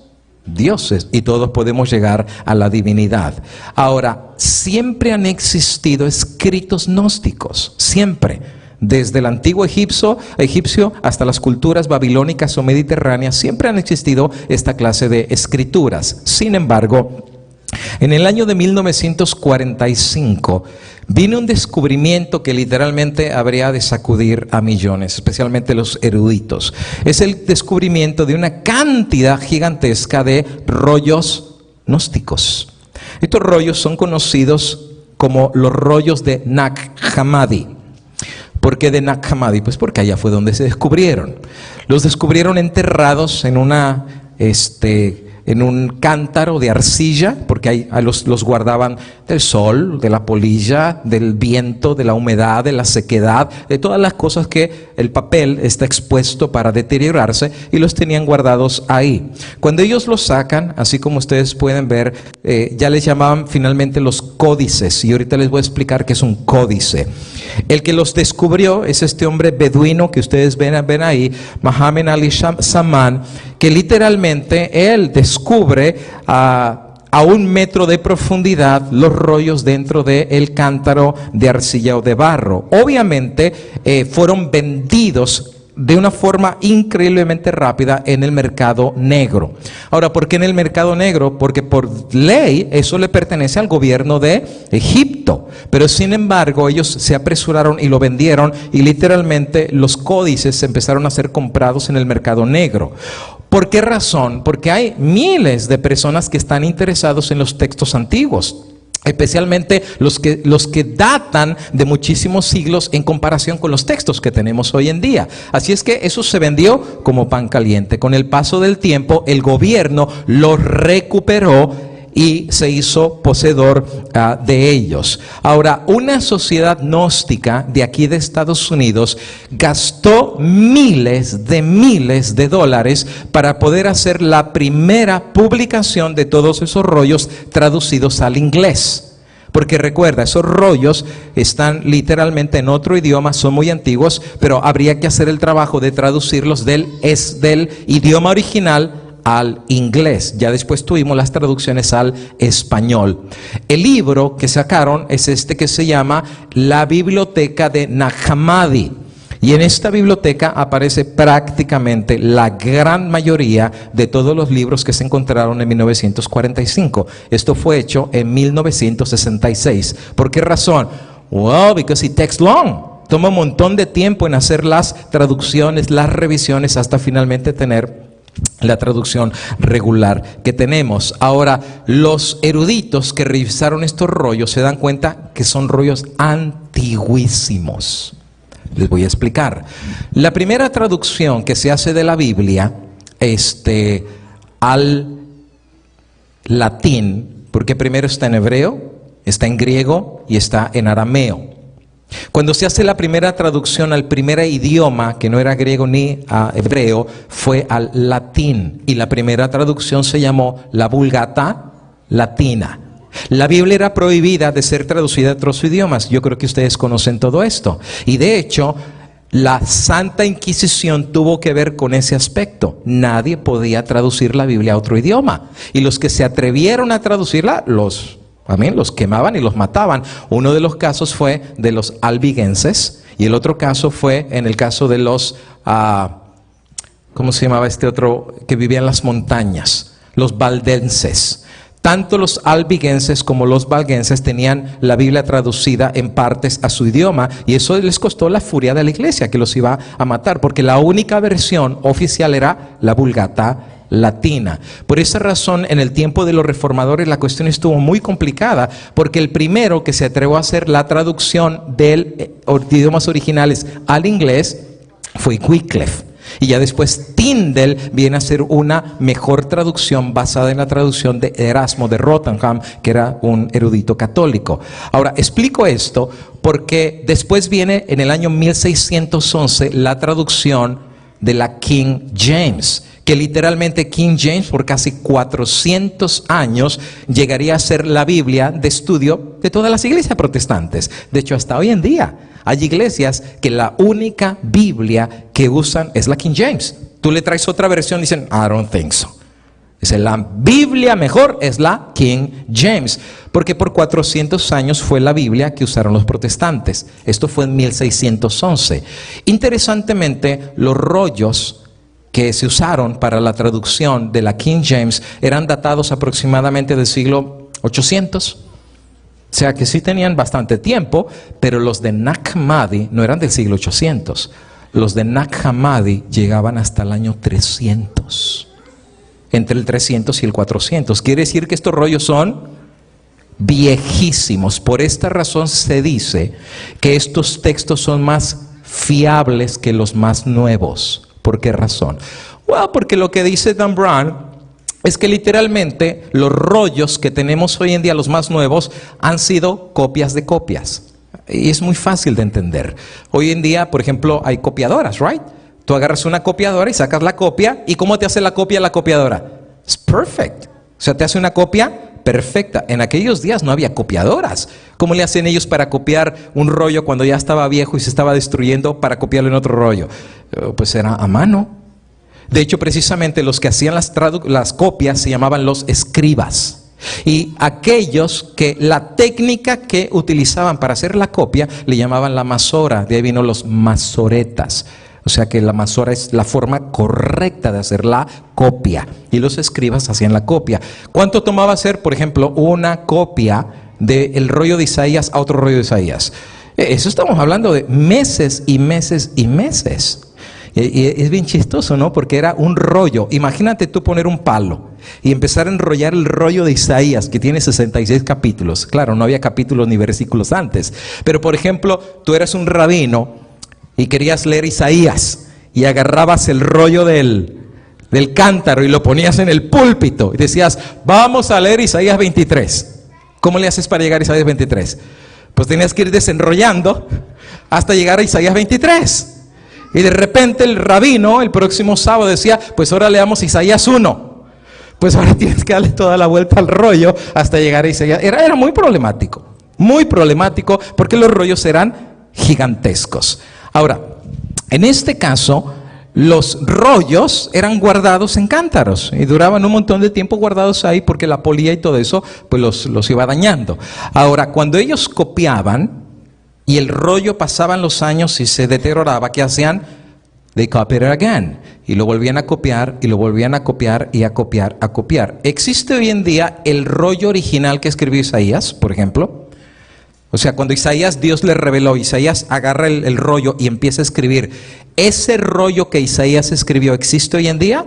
dioses y todos podemos llegar a la divinidad. Ahora, siempre han existido escritos gnósticos, siempre. Desde el antiguo egipcio hasta las culturas babilónicas o mediterráneas, siempre han existido esta clase de escrituras. Sin embargo, en el año de 1945 vino un descubrimiento que literalmente habría de sacudir a millones, especialmente los eruditos. Es el descubrimiento de una cantidad gigantesca de rollos gnósticos. Estos rollos son conocidos como los rollos de Nag Hammadi. ¿Por qué de Nag Hammadi? Pues porque allá fue donde se descubrieron. Los descubrieron enterrados en en un cántaro de arcilla, porque ahí los guardaban del sol, de la polilla, del viento, de la humedad, de la sequedad, de todas las cosas que el papel está expuesto para deteriorarse, y los tenían guardados ahí. Cuando ellos los sacan, así como ustedes pueden ver, ya les llamaban finalmente los códices, y ahorita les voy a explicar qué es un códice. El que los descubrió es este hombre beduino que ustedes ven ahí, Muhammad Ali Zaman, que literalmente él descubre a 1 metro de profundidad los rollos dentro del cántaro de arcilla o de barro. Obviamente fueron vendidos de una forma increíblemente rápida en el mercado negro. Ahora, ¿por qué en el mercado negro? Porque por ley eso le pertenece al gobierno de Egipto, pero sin embargo ellos se apresuraron y lo vendieron, y literalmente los códices empezaron a ser comprados en el mercado negro. ¿Por qué razón? Porque hay miles de personas que están interesados en los textos antiguos, especialmente los que datan de muchísimos siglos en comparación con los textos que tenemos hoy en día. Así es que eso se vendió como pan caliente. Con el paso del tiempo, el gobierno los recuperó y se hizo poseedor de ellos. Ahora, una sociedad gnóstica de aquí de Estados Unidos gastó miles de dólares para poder hacer la primera publicación de todos esos rollos traducidos al inglés. Porque recuerda, esos rollos están literalmente en otro idioma, son muy antiguos, pero habría que hacer el trabajo de traducirlos del idioma original al inglés. Ya después tuvimos las traducciones al español. El libro que sacaron es este que se llama La Biblioteca de Nag Hammadi. Y en esta biblioteca aparece prácticamente la gran mayoría de todos los libros que se encontraron en 1945. Esto fue hecho en 1966. ¿Por qué razón? Well, because it takes long. Toma un montón de tiempo en hacer las traducciones, las revisiones, hasta finalmente tener la traducción regular que tenemos. Ahora, los eruditos que revisaron estos rollos se dan cuenta que son rollos antiguísimos. Les voy a explicar. La primera traducción que se hace de la Biblia al latín, porque primero está en hebreo, está en griego y está en arameo. Cuando se hace la primera traducción al primer idioma, que no era griego ni hebreo, fue al latín. Y la primera traducción se llamó la Vulgata Latina. La Biblia era prohibida de ser traducida a otros idiomas. Yo creo que ustedes conocen todo esto. Y de hecho, la Santa Inquisición tuvo que ver con ese aspecto. Nadie podía traducir la Biblia a otro idioma. Y los que se atrevieron a traducirla, los quemaban y los mataban. Uno de los casos fue de los albigenses. Y el otro caso fue en el caso de los, ¿cómo se llamaba este otro? Que vivía en las montañas. Los valdenses. Tanto los albigenses como los valdenses tenían la Biblia traducida en partes a su idioma, y eso les costó la furia de la iglesia, que los iba a matar, porque la única versión oficial era la Vulgata Latina. Por esa razón, en el tiempo de los reformadores la cuestión estuvo muy complicada, porque el primero que se atrevió a hacer la traducción de idiomas originales al inglés fue Wycliffe. Y ya después Tyndale viene a hacer una mejor traducción basada en la traducción de Erasmo de Rotterdam, que era un erudito católico. Ahora, explico esto porque después viene en el año 1611 la traducción de la King James, que literalmente King James por casi 400 años llegaría a ser la Biblia de estudio de todas las iglesias protestantes. De hecho, hasta hoy en día hay iglesias que la única Biblia que usan es la King James. Tú le traes otra versión y dicen, I don't think so. Dice, la Biblia mejor es la King James, porque por 400 años fue la Biblia que usaron los protestantes. Esto fue en 1611. Interesantemente, los rollos que se usaron para la traducción de la King James eran datados aproximadamente del siglo 800. O sea que sí tenían bastante tiempo, pero los de Nag Hammadi no eran del siglo 800. Los de Nag Hammadi llegaban hasta el año 300. Entre el 300 y el 400. Quiere decir que estos rollos son viejísimos. Por esta razón se dice que estos textos son más fiables que los más nuevos. ¿Por qué razón? Bueno, porque lo que dice Dan Brown es que literalmente los rollos que tenemos hoy en día, los más nuevos, han sido copias de copias. Y es muy fácil de entender. Hoy en día, por ejemplo, hay copiadoras, ¿right? Tú agarras una copiadora y sacas la copia. ¿Y cómo te hace la copia la copiadora? Es perfect. O sea, te hace una copia perfecta. En aquellos días no había copiadoras. ¿Cómo le hacen ellos para copiar un rollo cuando ya estaba viejo y se estaba destruyendo para copiarlo en otro rollo? Pues era a mano. De hecho, precisamente los que hacían las copias se llamaban los escribas. Y aquellos que la técnica que utilizaban para hacer la copia le llamaban la masora. De ahí vino los masoretas. O sea que la masora es la forma correcta de hacer la copia. Y los escribas hacían la copia. ¿Cuánto tomaba hacer, por ejemplo, una copia del rollo de Isaías a otro rollo de Isaías? Eso estamos hablando de meses y meses y meses. Y es bien chistoso, ¿no? Porque era un rollo. Imagínate tú poner un palo y empezar a enrollar el rollo de Isaías, que tiene 66 capítulos. Claro, no había capítulos ni versículos antes. Pero, por ejemplo, tú eras un rabino y querías leer Isaías y agarrabas el rollo del del cántaro y lo ponías en el púlpito y decías, vamos a leer Isaías 23. ¿Cómo le haces para llegar a Isaías 23? Pues tenías que ir desenrollando hasta llegar a Isaías 23. Y de repente el rabino el próximo sábado decía, pues ahora leamos Isaías 1. Pues ahora tienes que darle toda la vuelta al rollo hasta llegar a Isaías. Era muy problemático porque los rollos eran gigantescos. Ahora, en este caso, los rollos eran guardados en cántaros y duraban un montón de tiempo guardados ahí porque la polilla y todo eso pues los iba dañando. Ahora, cuando ellos copiaban y el rollo pasaban los años y se deterioraba, ¿qué hacían? They copied it again. Y lo volvían a copiar y lo volvían a copiar y a copiar. ¿Existe hoy en día el rollo original que escribió Isaías, por ejemplo? O sea, cuando Isaías, Dios le reveló, Isaías agarra el rollo y empieza a escribir. ¿Ese rollo que Isaías escribió existe hoy en día?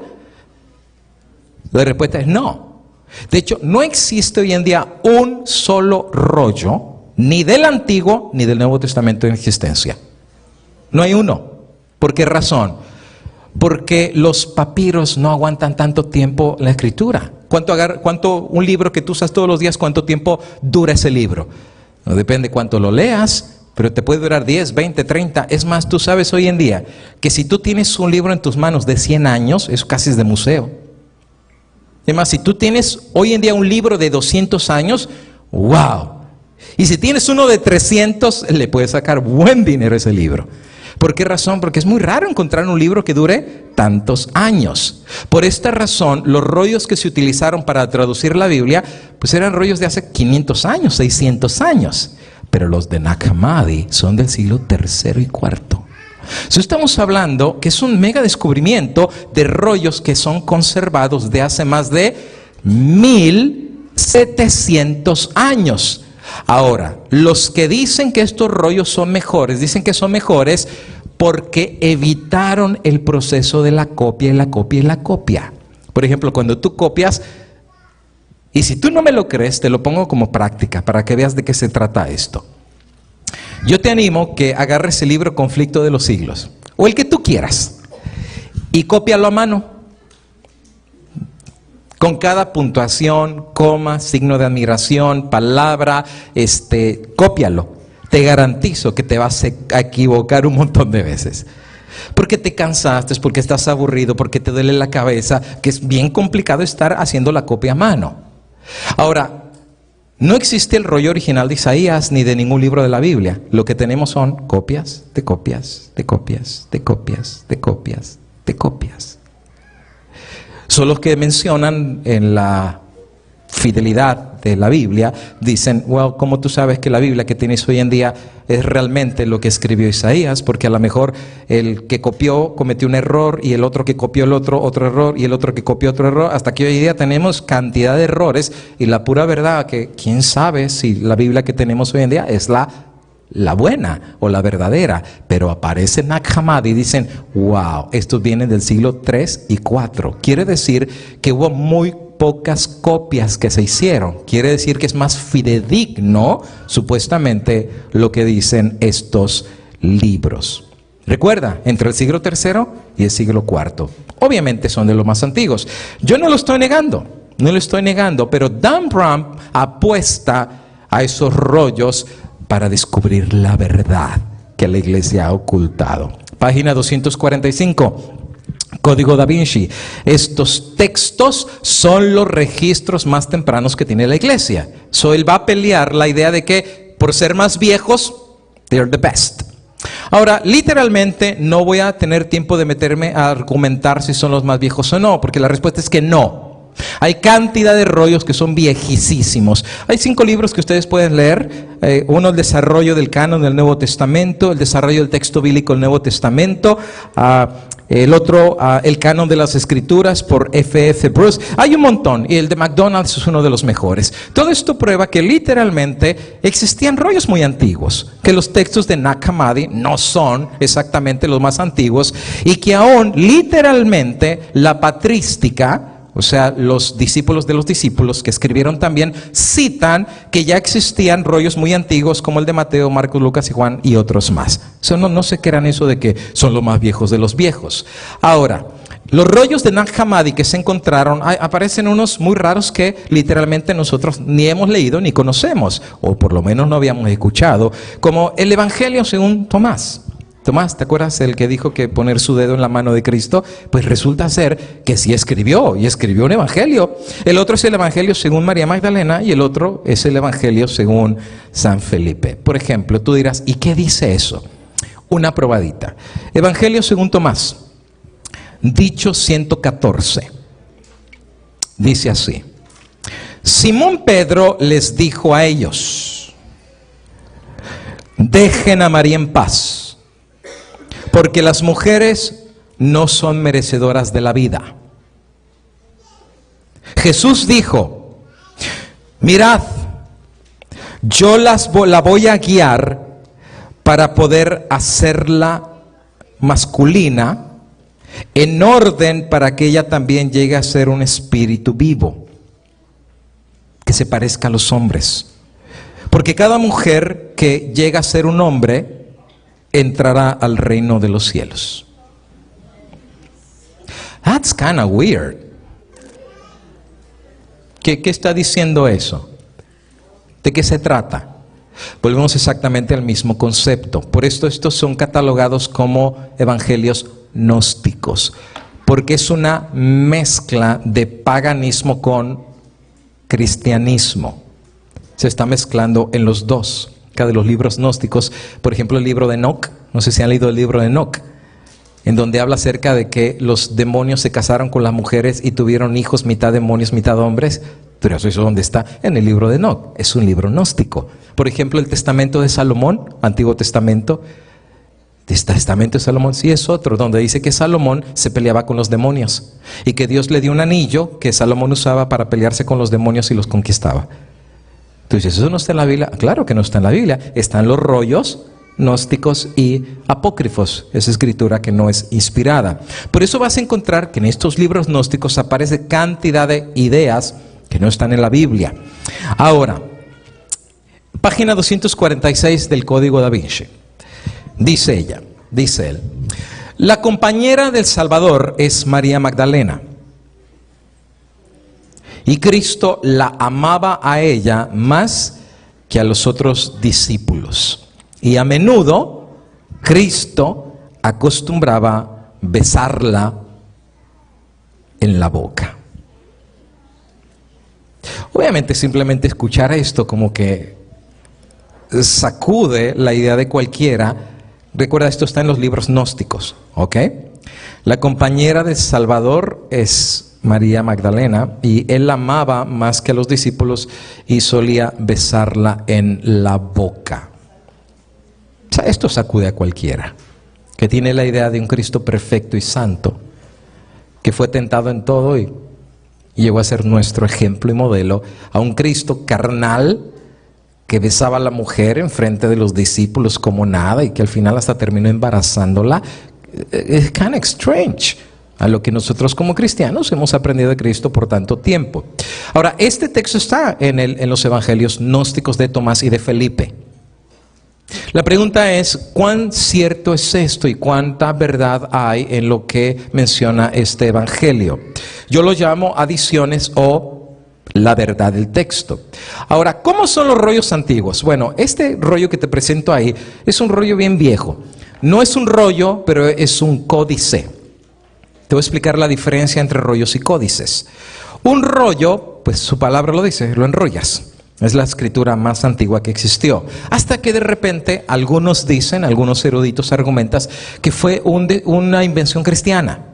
La respuesta es no. De hecho, no existe hoy en día un solo rollo, ni del Antiguo ni del Nuevo Testamento en existencia. No hay uno. ¿Por qué razón? Porque los papiros no aguantan tanto tiempo la escritura. Un libro que tú usas todos los días, ¿cuánto tiempo dura ese libro? No depende cuánto lo leas, pero te puede durar 10, 20, 30. Es más, tú sabes hoy en día que si tú tienes un libro en tus manos de 100 años, eso casi es de museo. Es más, si tú tienes hoy en día un libro de 200 años, ¡wow! Y si tienes uno de 300, le puedes sacar buen dinero a ese libro. ¿Por qué razón? Porque es muy raro encontrar un libro que dure tantos años. Por esta razón, los rollos que se utilizaron para traducir la Biblia, pues eran rollos de hace 500 años, 600 años. Pero los de Nag Hammadi son del siglo III y IV. So, estamos hablando que es un mega descubrimiento de rollos que son conservados de hace más de 1700 años. Ahora, los que dicen que estos rollos son mejores, dicen que son mejores porque evitaron el proceso de la copia y la copia y la copia. Por ejemplo, cuando tú copias, y si tú no me lo crees, te lo pongo como práctica para que veas de qué se trata esto. Yo te animo que agarres el libro Conflicto de los Siglos, o el que tú quieras, y cópialo a mano. Con cada puntuación, coma, signo de admiración, palabra, cópialo. Te garantizo que te vas a equivocar un montón de veces. Porque te cansaste, porque estás aburrido, porque te duele la cabeza, que es bien complicado estar haciendo la copia a mano. Ahora, no existe el rollo original de Isaías ni de ningún libro de la Biblia. Lo que tenemos son copias, de copias, de copias, de copias, de copias, de copias. Son los que mencionan en la fidelidad de la Biblia, dicen, well, ¿cómo tú sabes que la Biblia que tienes hoy en día es realmente lo que escribió Isaías? Porque a lo mejor el que copió cometió un error y el otro que copió el otro error y el otro que copió otro error, hasta que hoy en día tenemos cantidad de errores y la pura verdad que quién sabe si la Biblia que tenemos hoy en día es la buena o la verdadera, pero aparece Nag Hammadi y dicen, wow, estos vienen del siglo III y IV. Quiere decir que hubo muy pocas copias que se hicieron. Quiere decir que es más fidedigno, supuestamente, lo que dicen estos libros. Recuerda, entre el siglo III y el siglo IV. Obviamente son de los más antiguos. Yo no lo estoy negando, pero Dan Brown apuesta a esos rollos para descubrir la verdad que la iglesia ha ocultado. Página 245, Código Da Vinci. Estos textos son los registros más tempranos que tiene la iglesia. So, él va a pelear la idea de que por ser más viejos, they're the best. Ahora, literalmente no voy a tener tiempo de meterme a argumentar si son los más viejos o no, porque la respuesta es que no. Hay cantidad de rollos que son viejísimos. Hay 5 libros que ustedes pueden leer. Uno, el desarrollo del canon del Nuevo Testamento, el desarrollo del texto bíblico del Nuevo Testamento. El otro, el canon de las Escrituras por F.F. Bruce. Hay un montón y el de McDonald's es uno de los mejores. Todo esto prueba que literalmente existían rollos muy antiguos, que los textos de Nag Hammadi no son exactamente los más antiguos y que aún literalmente la patrística, o sea, los discípulos de los discípulos que escribieron también, citan que ya existían rollos muy antiguos como el de Mateo, Marcos, Lucas y Juan y otros más. O sea, no se crean eso de que son los más viejos de los viejos. Ahora, Los rollos de Nag Hammadi que se encontraron, aparecen unos muy raros que literalmente nosotros ni hemos leído ni conocemos, o por lo menos no habíamos escuchado, como el Evangelio según Tomás. Tomás, ¿te acuerdas el que dijo que poner su dedo en la mano de Cristo? Pues resulta ser que sí escribió, y escribió un evangelio. El otro es el evangelio según María Magdalena y el otro es el evangelio según San Felipe. Por ejemplo, tú dirás, ¿y qué dice eso? Una probadita. Evangelio según Tomás, dicho 114. Dice así: Simón Pedro les dijo a ellos: dejen a María en paz, porque las mujeres no son merecedoras de la vida. Jesús dijo: mirad, yo la voy a guiar para poder hacerla masculina, en orden para que ella también llegue a ser un espíritu vivo, que se parezca a los hombres. Porque cada mujer que llega a ser un hombre entrará al reino de los cielos. That's kind of weird. ¿Qué está diciendo eso? ¿De qué se trata? Volvemos exactamente al mismo concepto. Por esto estos son catalogados como evangelios gnósticos, porque es una mezcla de paganismo con cristianismo. Se está mezclando en los dos. De los libros gnósticos, por ejemplo el libro de Enoch, no sé si han leído el libro de Enoch, en donde habla acerca de que los demonios se casaron con las mujeres y tuvieron hijos, mitad demonios, mitad hombres. Pero eso es donde está en el libro de Enoch, es un libro gnóstico. Por ejemplo el testamento de Salomón, Antiguo Testamento, testamento de Salomón sí es otro, donde dice que Salomón se peleaba con los demonios y que Dios le dio un anillo que Salomón usaba para pelearse con los demonios y los conquistaba. Tú dices, ¿eso no está en la Biblia? Claro que no está en la Biblia. Están los rollos gnósticos y apócrifos. Esa escritura que no es inspirada. Por eso vas a encontrar que en estos libros gnósticos aparece cantidad de ideas que no están en la Biblia. Ahora, página 246 del Código Da Vinci. Dice él, la compañera del Salvador es María Magdalena. Y Cristo la amaba a ella más que a los otros discípulos. Y a menudo Cristo acostumbraba besarla en la boca. Obviamente simplemente escuchar esto como que sacude la idea de cualquiera. Recuerda, esto está en los libros gnósticos, ¿ok? La compañera del Salvador es María Magdalena, y él la amaba más que a los discípulos y solía besarla en la boca. O sea, esto sacude a cualquiera que tiene la idea de un Cristo perfecto y santo, que fue tentado en todo y llegó a ser nuestro ejemplo y modelo, a un Cristo carnal que besaba a la mujer en frente de los discípulos como nada y que al final hasta terminó embarazándola. Es kind of strange a lo que nosotros como cristianos hemos aprendido de Cristo por tanto tiempo. Ahora, este texto está en los evangelios gnósticos de Tomás y de Felipe. La pregunta es, ¿cuán cierto es esto y cuánta verdad hay en lo que menciona este evangelio? Yo lo llamo adiciones o la verdad del texto. Ahora, ¿cómo son los rollos antiguos? Bueno, este rollo que te presento ahí es un rollo bien viejo. No es un rollo, pero es un códice. Te voy a explicar la diferencia entre rollos y códices. Un rollo, pues su palabra lo dice, lo enrollas. Es la escritura más antigua que existió. Hasta que de repente algunos dicen, algunos eruditos argumentan que fue una invención cristiana.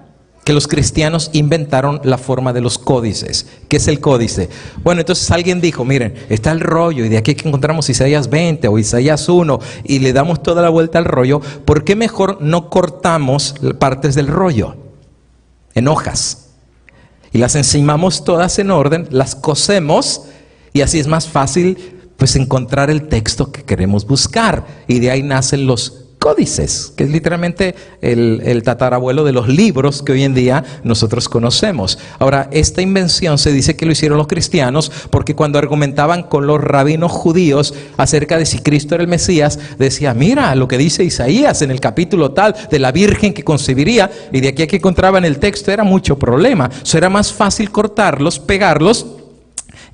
Que los cristianos inventaron la forma de los códices. ¿Qué es el códice? Bueno, entonces alguien dijo, miren, está el rollo y de aquí que encontramos Isaías 20 o Isaías 1 y le damos toda la vuelta al rollo. ¿Por qué mejor no cortamos partes del rollo en hojas y las encimamos todas en orden, las cosemos y así es más fácil pues encontrar el texto que queremos buscar? Y de ahí nacen los códices, que es literalmente el tatarabuelo de los libros que hoy en día nosotros conocemos. Ahora, esta invención se dice que lo hicieron los cristianos porque cuando argumentaban con los rabinos judíos acerca de si Cristo era el Mesías, decía, mira lo que dice Isaías en el capítulo tal de la virgen que concebiría, y de aquí a que encontraban el texto era mucho problema. Eso era más fácil cortarlos, pegarlos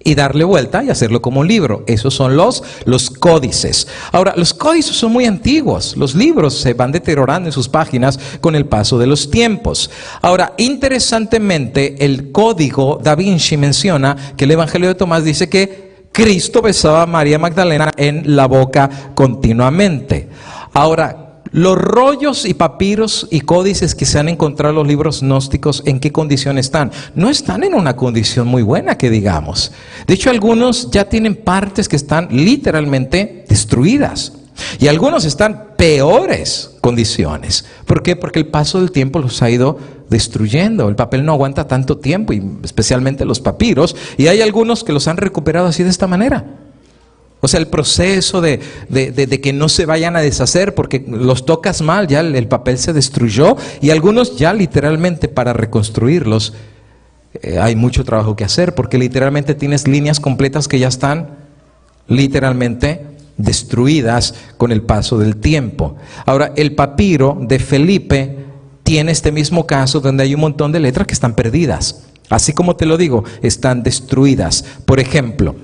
y darle vuelta y hacerlo como un libro. Esos son los códices. Ahora, los códices son muy antiguos. Los libros se van deteriorando en sus páginas con el paso de los tiempos. Ahora, interesantemente, el código Da Vinci menciona que el Evangelio de Tomás dice que Cristo besaba a María Magdalena en la boca continuamente. Ahora, los rollos y papiros y códices que se han encontrado en los libros gnósticos, ¿en qué condición están? No están en una condición muy buena, que digamos. De hecho, algunos ya tienen partes que están literalmente destruidas. Y algunos están en peores condiciones. ¿Por qué? Porque el paso del tiempo los ha ido destruyendo. El papel no aguanta tanto tiempo, y especialmente los papiros. Y hay algunos que los han recuperado así de esta manera. O sea, el proceso de que no se vayan a deshacer porque los tocas mal, ya el papel se destruyó, y algunos ya literalmente para reconstruirlos hay mucho trabajo que hacer, porque literalmente tienes líneas completas que ya están literalmente destruidas con el paso del tiempo. Ahora, el papiro de Felipe tiene este mismo caso donde hay un montón de letras que están perdidas. Así como te lo digo, están destruidas. Por ejemplo,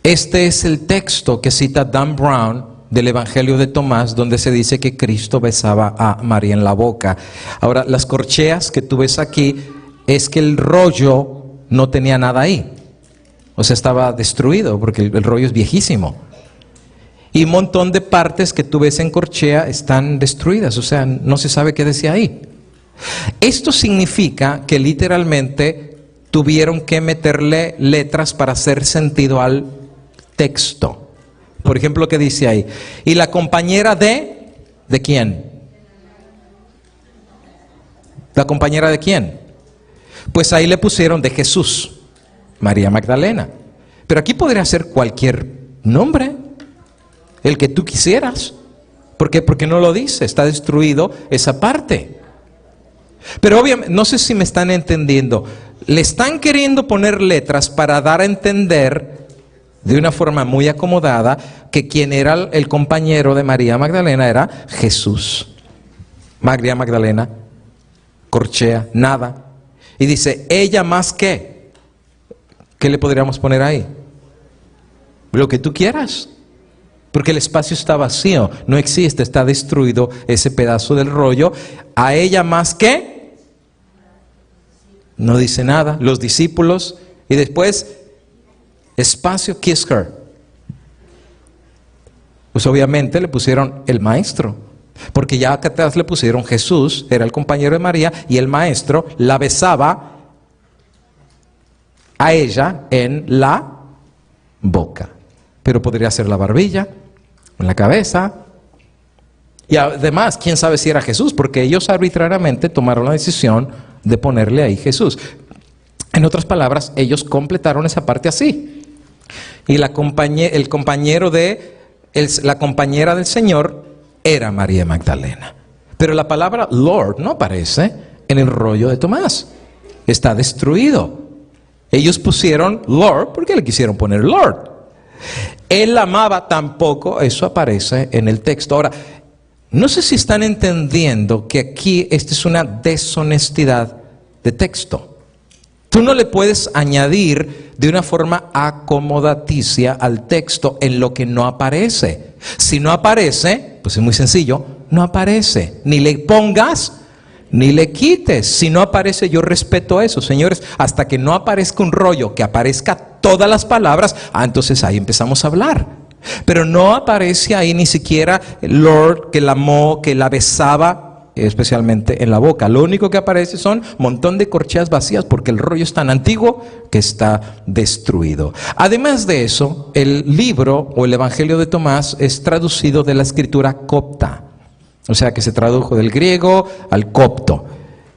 este es el texto que cita Dan Brown del Evangelio de Tomás, donde se dice que Cristo besaba a María en la boca. Ahora, las corcheas que tú ves aquí es que el rollo no tenía nada ahí. O sea, estaba destruido porque el rollo es viejísimo. Y un montón de partes que tú ves en corchea están destruidas. O sea, no se sabe qué decía ahí. Esto significa que literalmente tuvieron que meterle letras para hacer sentido al texto. Por ejemplo, ¿qué dice ahí? Y la compañera ¿de quién? ¿La compañera de quién? Pues ahí le pusieron de Jesús, María Magdalena. Pero aquí podría ser cualquier nombre, el que tú quisieras. ¿Por qué? Porque no lo dice, está destruido esa parte. Pero obviamente, no sé si me están entendiendo, le están queriendo poner letras para dar a entender de una forma muy acomodada que quien era el compañero de María Magdalena era Jesús. María Magdalena, corchea, nada. Y dice, ella más que, ¿qué le podríamos poner ahí? Lo que tú quieras. Porque el espacio está vacío, no existe, está destruido ese pedazo del rollo. A ella más que, no dice nada. Los discípulos, y después espacio, kiss her. Pues obviamente le pusieron el maestro, porque ya acá atrás le pusieron Jesús, era el compañero de María, y el maestro la besaba a ella en la boca. Pero podría ser la barbilla, en la cabeza. Y además, quién sabe si era Jesús, porque ellos arbitrariamente tomaron la decisión de ponerle ahí Jesús. En otras palabras, ellos completaron esa parte así. Y la compañera del Señor era María Magdalena. Pero la palabra Lord no aparece en el rollo de Tomás. Está destruido. Ellos pusieron Lord porque le quisieron poner Lord. Él la amaba, tampoco eso aparece en el texto. Ahora, no sé si están entendiendo que aquí esta es una deshonestidad de texto. Tú no le puedes añadir de una forma acomodaticia al texto en lo que no aparece. Si no aparece, pues es muy sencillo, no aparece. Ni le pongas, ni le quites. Si no aparece, yo respeto eso, señores. Hasta que no aparezca un rollo, que aparezca todas las palabras, entonces ahí empezamos a hablar. Pero no aparece ahí ni siquiera Lord, que la amó, que la besaba, especialmente en la boca. Lo único que aparece son un montón de corcheas vacías porque el rollo es tan antiguo que está destruido. Además de eso, el libro o el Evangelio de Tomás es traducido de la escritura copta. O sea que se tradujo del griego al copto,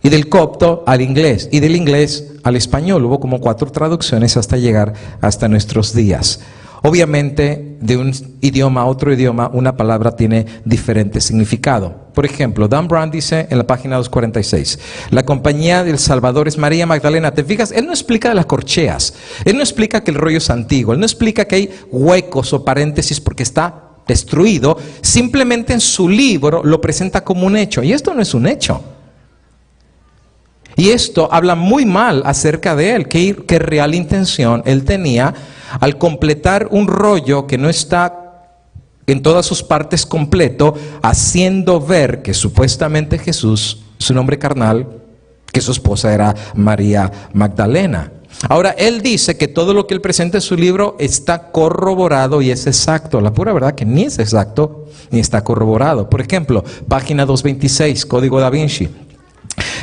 y del copto al inglés, y del inglés al español. Hubo como 4 traducciones hasta llegar hasta nuestros días. Obviamente, de un idioma a otro idioma, una palabra tiene diferente significado. Por ejemplo, Dan Brown dice en la página 246, la compañía del Salvador es María Magdalena. ¿Te fijas? Él no explica de las corcheas, él no explica que el rollo es antiguo, él no explica que hay huecos o paréntesis porque está destruido. Simplemente en su libro lo presenta como un hecho, y esto no es un hecho. Y esto habla muy mal acerca de él, qué real intención él tenía al completar un rollo que no está en todas sus partes completo, haciendo ver que supuestamente Jesús, su nombre carnal, que su esposa era María Magdalena. Ahora, él dice que todo lo que él presenta en su libro está corroborado y es exacto. La pura verdad que ni es exacto ni está corroborado. Por ejemplo, página 226, Código Da Vinci.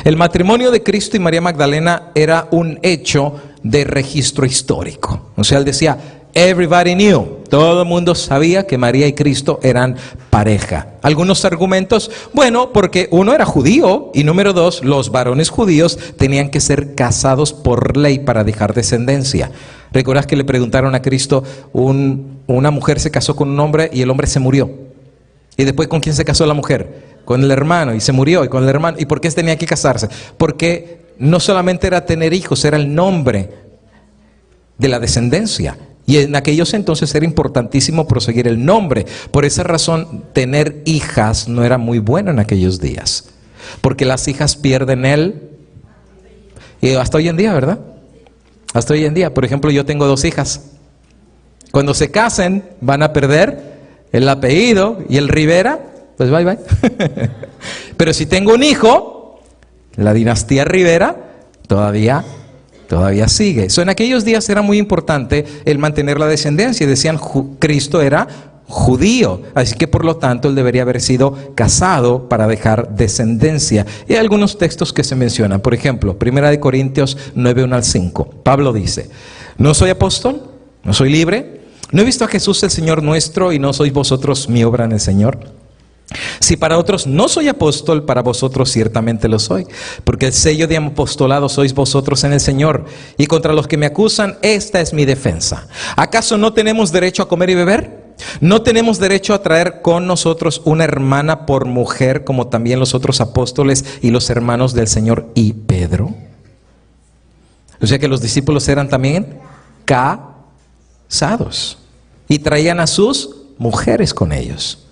El matrimonio de Cristo y María Magdalena era un hecho de registro histórico. O sea, él decía, everybody knew, todo el mundo sabía que María y Cristo eran pareja. Algunos argumentos, bueno, porque uno era judío y número dos, los varones judíos tenían que ser casados por ley para dejar descendencia. ¿Recuerdas que le preguntaron a Cristo, una mujer se casó con un hombre y el hombre se murió? ¿Y después con quién se casó la mujer? Con el hermano, y se murió, y con el hermano. ¿Y por qué tenía que casarse? Porque no solamente era tener hijos, era el nombre de la descendencia. Y en aquellos entonces era importantísimo proseguir el nombre. Por esa razón, tener hijas no era muy bueno en aquellos días. Porque las hijas pierden y hasta hoy en día, ¿verdad? Hasta hoy en día. Por ejemplo, yo tengo 2 hijas. Cuando se casen, van a perder el apellido y el Rivera, pues bye bye. Pero si tengo un hijo, la dinastía Rivera todavía sigue. En aquellos días era muy importante el mantener la descendencia. Decían, Cristo era judío, así que por lo tanto él debería haber sido casado para dejar descendencia. Y hay algunos textos que se mencionan. Por ejemplo, 1 Corintios 9, 1 al 5. Pablo dice, no soy apóstol, no soy libre, no he visto a Jesús el Señor nuestro y no sois vosotros mi obra en el Señor. Si para otros no soy apóstol, para vosotros ciertamente lo soy, porque el sello de apostolado sois vosotros en el Señor, y contra los que me acusan, esta es mi defensa. ¿Acaso no tenemos derecho a comer y beber? ¿No tenemos derecho a traer con nosotros una hermana por mujer, como también los otros apóstoles y los hermanos del Señor y Pedro? O sea que los discípulos eran también casados y traían a sus mujeres con ellos.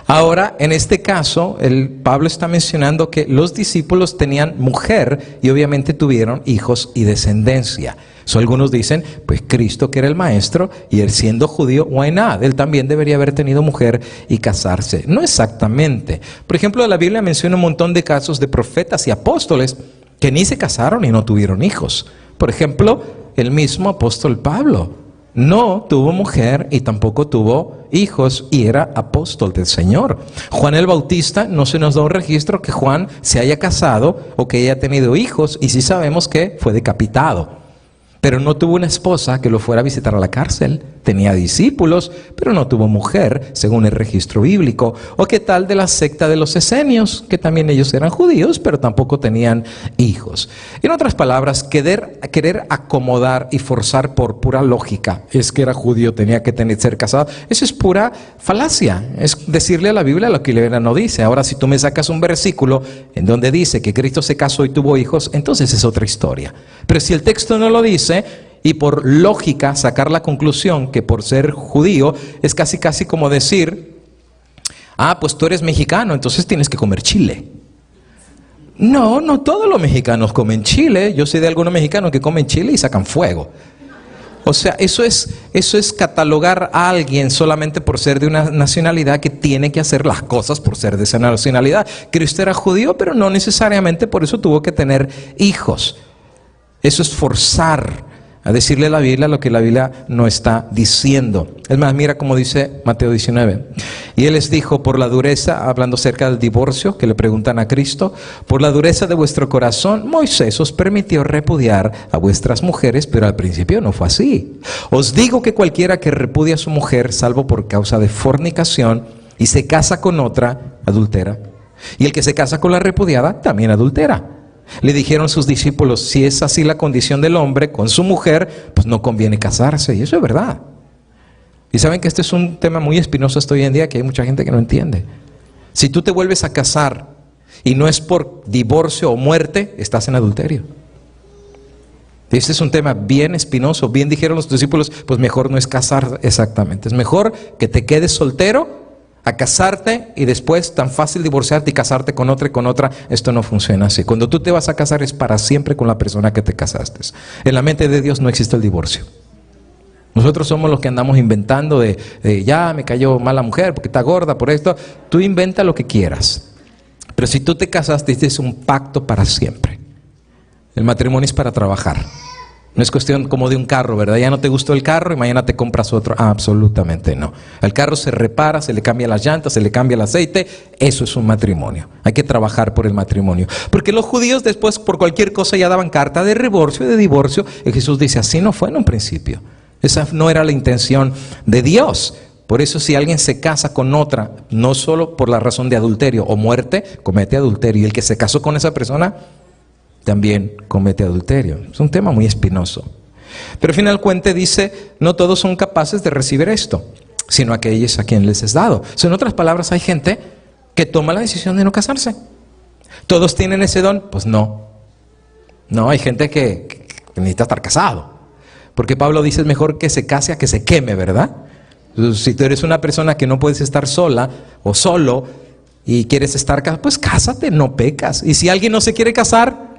Ahora, en este caso, Pablo está mencionando que los discípulos tenían mujer y obviamente tuvieron hijos y descendencia. Algunos dicen, pues Cristo que era el maestro y él siendo judío, why not? Él también debería haber tenido mujer y casarse. No exactamente. Por ejemplo, la Biblia menciona un montón de casos de profetas y apóstoles que ni se casaron y no tuvieron hijos. Por ejemplo, el mismo apóstol Pablo no tuvo mujer y tampoco tuvo hijos y era apóstol del Señor. Juan el Bautista, no se nos da un registro que Juan se haya casado o que haya tenido hijos, y sí sabemos que fue decapitado. Pero no tuvo una esposa que lo fuera a visitar a la cárcel. Tenía discípulos, pero no tuvo mujer, según el registro bíblico. ¿O qué tal de la secta de los esenios? Que también ellos eran judíos, pero tampoco tenían hijos. En otras palabras, querer acomodar y forzar por pura lógica, es que era judío, tenía que ser casado. Eso es pura falacia. Es decirle a la Biblia lo que la Biblia no dice. Ahora, si tú me sacas un versículo en donde dice que Cristo se casó y tuvo hijos, entonces es otra historia. Pero si el texto no lo dice, y por lógica sacar la conclusión que por ser judío es casi como decir, pues tú eres mexicano, entonces tienes que comer chile. No todos los mexicanos comen chile. Yo sé de algunos mexicanos que comen chile y sacan fuego. O sea, eso es catalogar a alguien solamente por ser de una nacionalidad que tiene que hacer las cosas por ser de esa nacionalidad. Cristo era judío, pero no necesariamente por eso tuvo que tener hijos. Eso es forzar a decirle a la Biblia lo que la Biblia no está diciendo. Es más, mira cómo dice Mateo 19. Y él les dijo, por la dureza, hablando acerca del divorcio, que le preguntan a Cristo, por la dureza de vuestro corazón, Moisés os permitió repudiar a vuestras mujeres, pero al principio no fue así. Os digo que cualquiera que repudia a su mujer, salvo por causa de fornicación, y se casa con otra, adultera. Y el que se casa con la repudiada, también adultera. Le dijeron sus discípulos, si es así la condición del hombre con su mujer, pues no conviene casarse. Y eso es verdad. Y saben que este es un tema muy espinoso hasta hoy en día, que hay mucha gente que no entiende. Si tú te vuelves a casar y no es por divorcio o muerte, estás en adulterio. Este es un tema bien espinoso. Bien dijeron los discípulos, pues mejor no es casar exactamente. Es mejor que te quedes soltero a casarte y después tan fácil divorciarte y casarte con otra y con otra. Esto no funciona así. Cuando tú te vas a casar es para siempre con la persona que te casaste. En la mente de Dios no existe el divorcio. Nosotros somos los que andamos inventando de ya me cayó mal la mujer porque está gorda por esto. Tú inventa lo que quieras. Pero si tú te casaste, este es un pacto para siempre. El matrimonio es para trabajar. No es cuestión como de un carro, ¿verdad? Ya no te gustó el carro y mañana te compras otro. Absolutamente no. El carro se repara, se le cambia las llantas, se le cambia el aceite. Eso es un matrimonio. Hay que trabajar por el matrimonio. Porque los judíos después por cualquier cosa ya daban carta de divorcio y de divorcio. Y Jesús dice, así no fue en un principio. Esa no era la intención de Dios. Por eso si alguien se casa con otra, no solo por la razón de adulterio o muerte, comete adulterio. Y el que se casó con esa persona también comete adulterio. Es un tema muy espinoso. Pero al final cuente dice, no todos son capaces de recibir esto, sino aquellos a quien les es dado. O sea, en otras palabras, hay gente que toma la decisión de no casarse. ¿Todos tienen ese don? Pues no. No, hay gente que necesita estar casado. Porque Pablo dice, es mejor que se case a que se queme, ¿verdad? Si tú eres una persona que no puedes estar sola o solo y quieres estar casado, pues cásate, no pecas. Y si alguien no se quiere casar,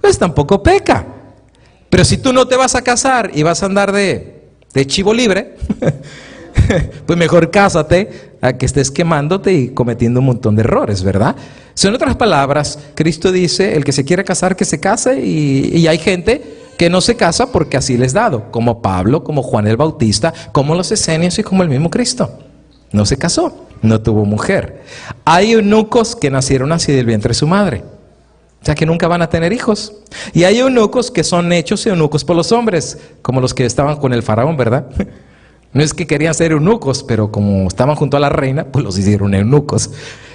pues tampoco peca. Pero si tú no te vas a casar y vas a andar de chivo libre, pues mejor cásate a que estés quemándote y cometiendo un montón de errores, ¿verdad? En otras palabras, Cristo dice, el que se quiere casar, que se case, y hay gente que no se casa porque así les dado, como Pablo, como Juan el Bautista, como los esenios y como el mismo Cristo. No se casó, no tuvo mujer. Hay eunucos que nacieron así del vientre de su madre. O sea que nunca van a tener hijos. Y hay eunucos que son hechos eunucos por los hombres, como los que estaban con el faraón, ¿verdad? No es que querían ser eunucos, pero como estaban junto a la reina, pues los hicieron eunucos.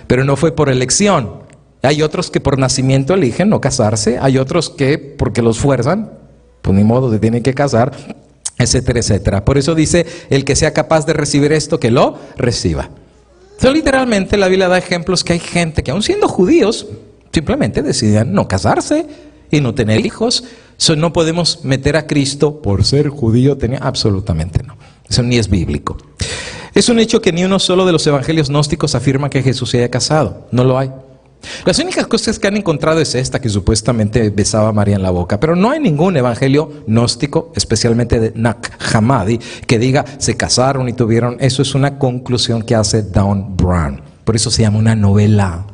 Pero no fue por elección. Hay otros que por nacimiento eligen no casarse. Hay otros que porque los fuerzan, pues ni modo, se tienen que casar, etcétera, etcétera. Por eso dice, el que sea capaz de recibir esto, que lo reciba. Entonces literalmente la Biblia da ejemplos que hay gente que aun siendo judíos, simplemente deciden no casarse y no tener hijos. Eso no podemos meter a Cristo por ser judío. Absolutamente no. Eso ni es bíblico. Es un hecho que ni uno solo de los evangelios gnósticos afirma que Jesús se haya casado. No lo hay. Las únicas cosas que han encontrado es esta, que supuestamente besaba a María en la boca. Pero no hay ningún evangelio gnóstico, especialmente de Nag Hammadi, que diga se casaron y tuvieron. Eso es una conclusión que hace Dan Brown. Por eso se llama una novela.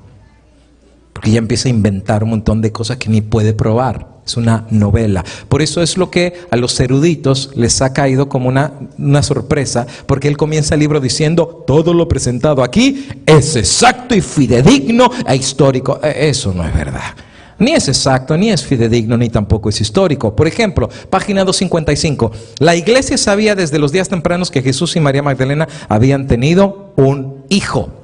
Porque ella empieza a inventar un montón de cosas que ni puede probar. Es una novela. Por eso es lo que a los eruditos les ha caído como una sorpresa, porque él comienza el libro diciendo, todo lo presentado aquí es exacto y fidedigno e histórico. Eso no es verdad. Ni es exacto, ni es fidedigno, ni tampoco es histórico. Por ejemplo, página 255. La iglesia sabía desde los días tempranos que Jesús y María Magdalena habían tenido un hijo.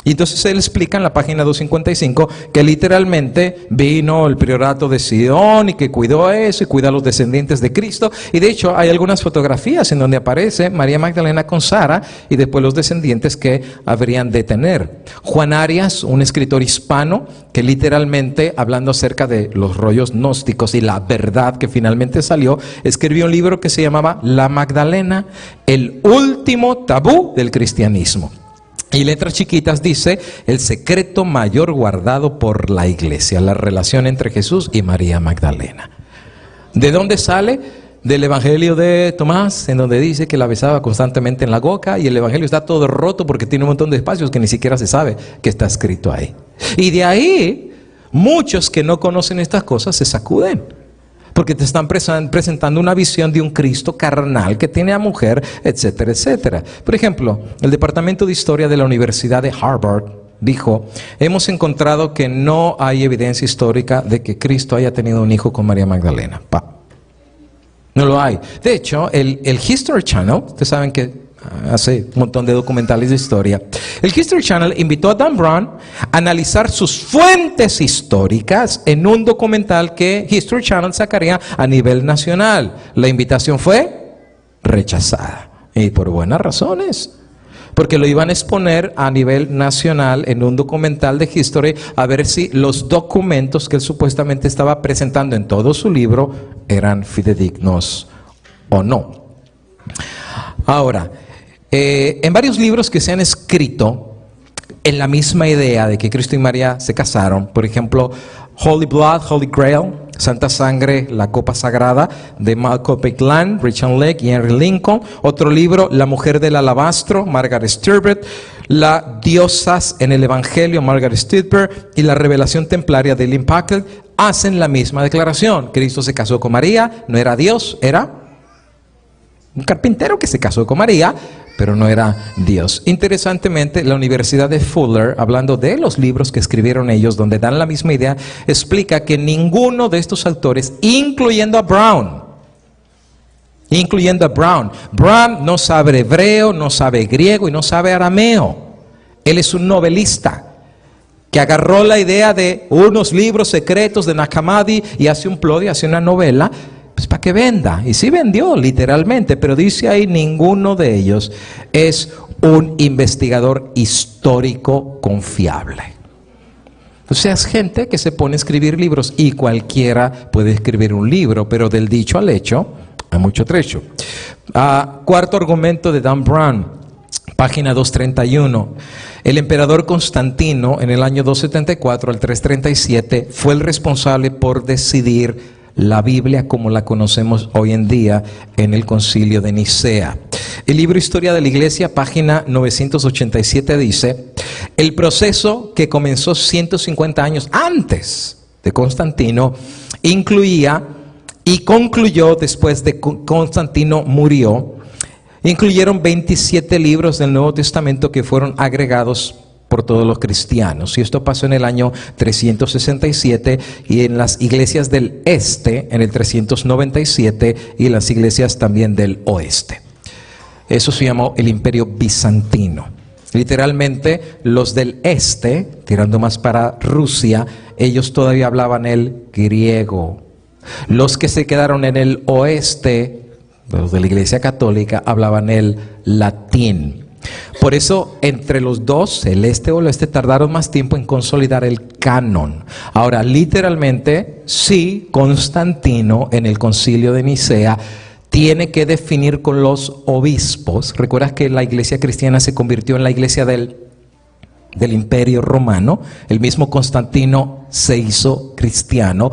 Y entonces él explica en la página 255 que literalmente vino el priorato de Sidón y que cuidó eso y cuida a los descendientes de Cristo. Y de hecho hay algunas fotografías en donde aparece María Magdalena con Sara y después los descendientes que habrían de tener. Juan Arias, un escritor hispano que literalmente, hablando acerca de los rollos gnósticos y la verdad que finalmente salió, escribió un libro que se llamaba La Magdalena, el último tabú del cristianismo. Y letras chiquitas dice, el secreto mayor guardado por la iglesia, la relación entre Jesús y María Magdalena. ¿De dónde sale? Del evangelio de Tomás, en donde dice que la besaba constantemente en la boca, y el evangelio está todo roto porque tiene un montón de espacios que ni siquiera se sabe que está escrito ahí. Y de ahí, muchos que no conocen estas cosas se sacuden. Porque te están presentando una visión de un Cristo carnal que tiene a mujer, etcétera, etcétera. Por ejemplo, el Departamento de Historia de la Universidad de Harvard dijo, hemos encontrado que no hay evidencia histórica de que Cristo haya tenido un hijo con María Magdalena. No lo hay. De hecho, el History Channel, ustedes saben que hace un montón de documentales de historia. El History Channel invitó a Dan Brown a analizar sus fuentes históricas en un documental que History Channel sacaría a nivel nacional. La invitación fue rechazada. Y por buenas razones. Porque lo iban a exponer a nivel nacional en un documental de History, a ver si los documentos que él supuestamente estaba presentando en todo su libro eran fidedignos o no. Ahora, en varios libros que se han escrito en la misma idea de que Cristo y María se casaron, por ejemplo, Holy Blood, Holy Grail, Santa Sangre, la Copa Sagrada, de Malcolm Maitland, Richard Lake y Henry Lincoln. Otro libro, La Mujer del Alabastro, Margaret Stewart. Las Diosas en el Evangelio, Margaret Stewart. Y La Revelación Templaria de Lynn Packard hacen la misma declaración. Cristo se casó con María, no era Dios, era un carpintero que se casó con María, pero no era Dios. Interesantemente, la Universidad de Fuller, hablando de los libros que escribieron ellos, donde dan la misma idea, explica que ninguno de estos autores, incluyendo a Brown, Brown no sabe hebreo, no sabe griego y no sabe arameo. Él es un novelista que agarró la idea de unos libros secretos de Nag Hammadi y hace un plot y hace una novela, pues para que venda. Y sí vendió literalmente, pero dice ahí ninguno de ellos es un investigador histórico confiable. O sea, es gente que se pone a escribir libros y cualquiera puede escribir un libro, pero del dicho al hecho hay mucho trecho. Cuarto argumento de Dan Brown, página 231. El emperador Constantino en el año 274 al 337 fue el responsable por decidir la Biblia como la conocemos hoy en día en el Concilio de Nicea. El libro Historia de la Iglesia, página 987, dice: el proceso que comenzó 150 años antes de Constantino incluía y concluyó después de que Constantino murió. Incluyeron 27 libros del Nuevo Testamento que fueron agregados por todos los cristianos. Y esto pasó en el año 367 y en las iglesias del este en el 397 y en las iglesias también del oeste. Eso se llamó el Imperio Bizantino. Literalmente los del este, tirando más para Rusia, ellos todavía hablaban el griego. Los que se quedaron en el oeste, los de la Iglesia Católica, hablaban el latín. Por eso, entre los dos, el este o el oeste, tardaron más tiempo en consolidar el canon. Ahora, literalmente, sí, Constantino, en el Concilio de Nicea, tiene que definir con los obispos. ¿Recuerdas que la iglesia cristiana se convirtió en la iglesia del Imperio Romano? El mismo Constantino se hizo cristiano.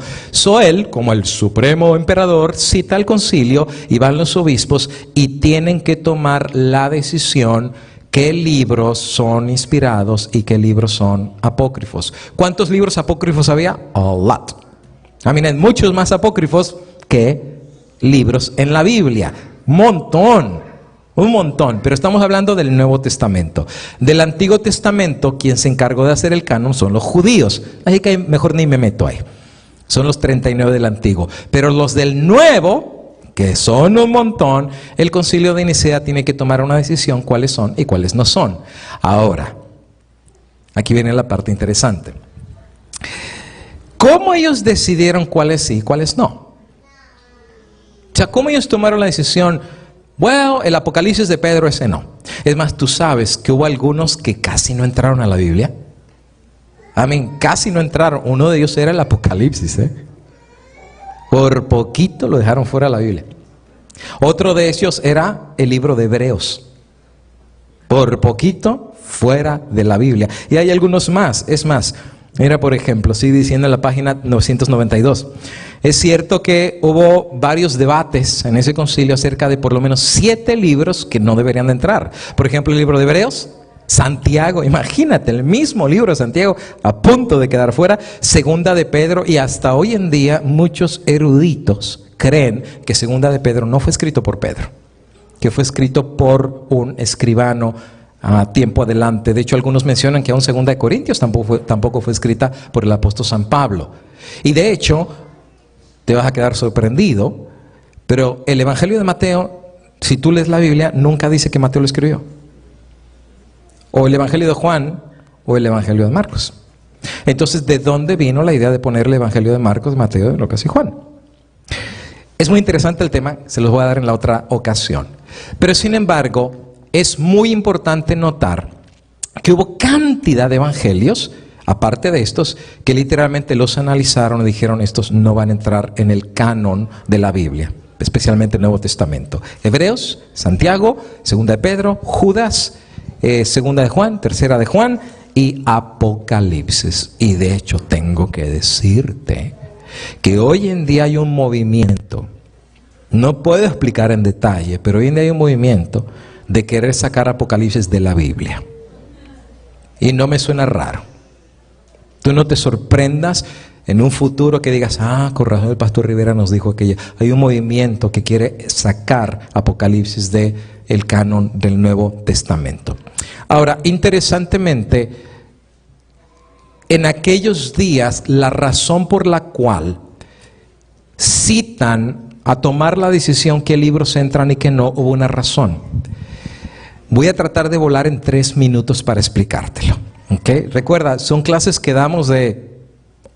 Él, como el supremo emperador, cita al concilio y van los obispos y tienen que tomar la decisión qué libros son inspirados y qué libros son apócrifos. ¿Cuántos libros apócrifos había? A lot. Muchos más apócrifos que libros en la Biblia. Un montón, pero estamos hablando del Nuevo Testamento. Del Antiguo Testamento, quien se encargó de hacer el canon son los judíos. Así que mejor ni me meto ahí. Son los 39 del Antiguo. Pero los del Nuevo, que son un montón, el Concilio de Nicea tiene que tomar una decisión cuáles son y cuáles no son. Ahora, aquí viene la parte interesante. ¿Cómo ellos decidieron cuáles sí y cuáles no? O sea, ¿cómo ellos tomaron la decisión? Bueno, el Apocalipsis de Pedro, ese no. Es más, tú sabes que hubo algunos que casi no entraron a la Biblia. Casi no entraron. Uno de ellos era el Apocalipsis, Por poquito lo dejaron fuera de la Biblia. Otro de ellos era el libro de Hebreos. Por poquito fuera de la Biblia. Y hay algunos más. Es más, mira, por ejemplo, sigue diciendo en la página 992. Es cierto que hubo varios debates en ese concilio acerca de por lo menos 7 libros que no deberían de entrar. Por ejemplo, el libro de Hebreos, Santiago, imagínate, el mismo libro de Santiago a punto de quedar fuera, Segunda de Pedro, y hasta hoy en día muchos eruditos creen que Segunda de Pedro no fue escrito por Pedro, que fue escrito por un escribano a tiempo adelante. De hecho, algunos mencionan que aún Segunda de Corintios tampoco fue escrita por el apóstol San Pablo. Y de hecho, te vas a quedar sorprendido, pero el Evangelio de Mateo, si tú lees la Biblia, nunca dice que Mateo lo escribió. O el Evangelio de Juan, o el Evangelio de Marcos. Entonces, ¿de dónde vino la idea de poner el Evangelio de Marcos, Mateo, Lucas y Juan? Es muy interesante el tema, se los voy a dar en la otra ocasión. Pero sin embargo, es muy importante notar que hubo cantidad de evangelios, aparte de estos, que literalmente los analizaron y dijeron estos no van a entrar en el canon de la Biblia, especialmente el Nuevo Testamento. Hebreos, Santiago, Segunda de Pedro, Judas, Segunda de Juan, Tercera de Juan y Apocalipsis. Y de hecho tengo que decirte que hoy en día hay un movimiento, no puedo explicar en detalle, pero hoy en día hay un movimiento de querer sacar Apocalipsis de la Biblia. Y no me suena raro. Tú no te sorprendas en un futuro que digas, con razón el pastor Rivera nos dijo que hay un movimiento que quiere sacar Apocalipsis del canon del Nuevo Testamento. Ahora, interesantemente, en aquellos días, la razón por la cual citan a tomar la decisión qué libros entran y qué no, hubo una razón. Voy a tratar de volar en 3 minutos para explicártelo. ¿Okay? Recuerda, son clases que damos de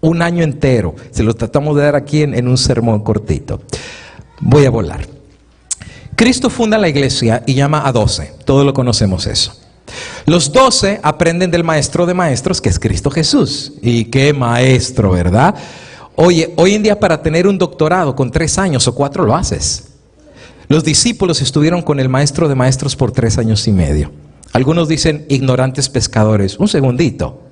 un año entero. Se lo tratamos de dar aquí en un sermón cortito. Voy a volar. Cristo funda la iglesia y llama a 12. Todos lo conocemos eso. Los 12 aprenden del maestro de maestros, que es Cristo Jesús. Y qué maestro, ¿verdad? Oye, hoy en día para tener un doctorado con 3 años o 4 lo haces. Los discípulos estuvieron con el maestro de maestros por 3 años y medio. Algunos dicen ignorantes pescadores. Un segundito.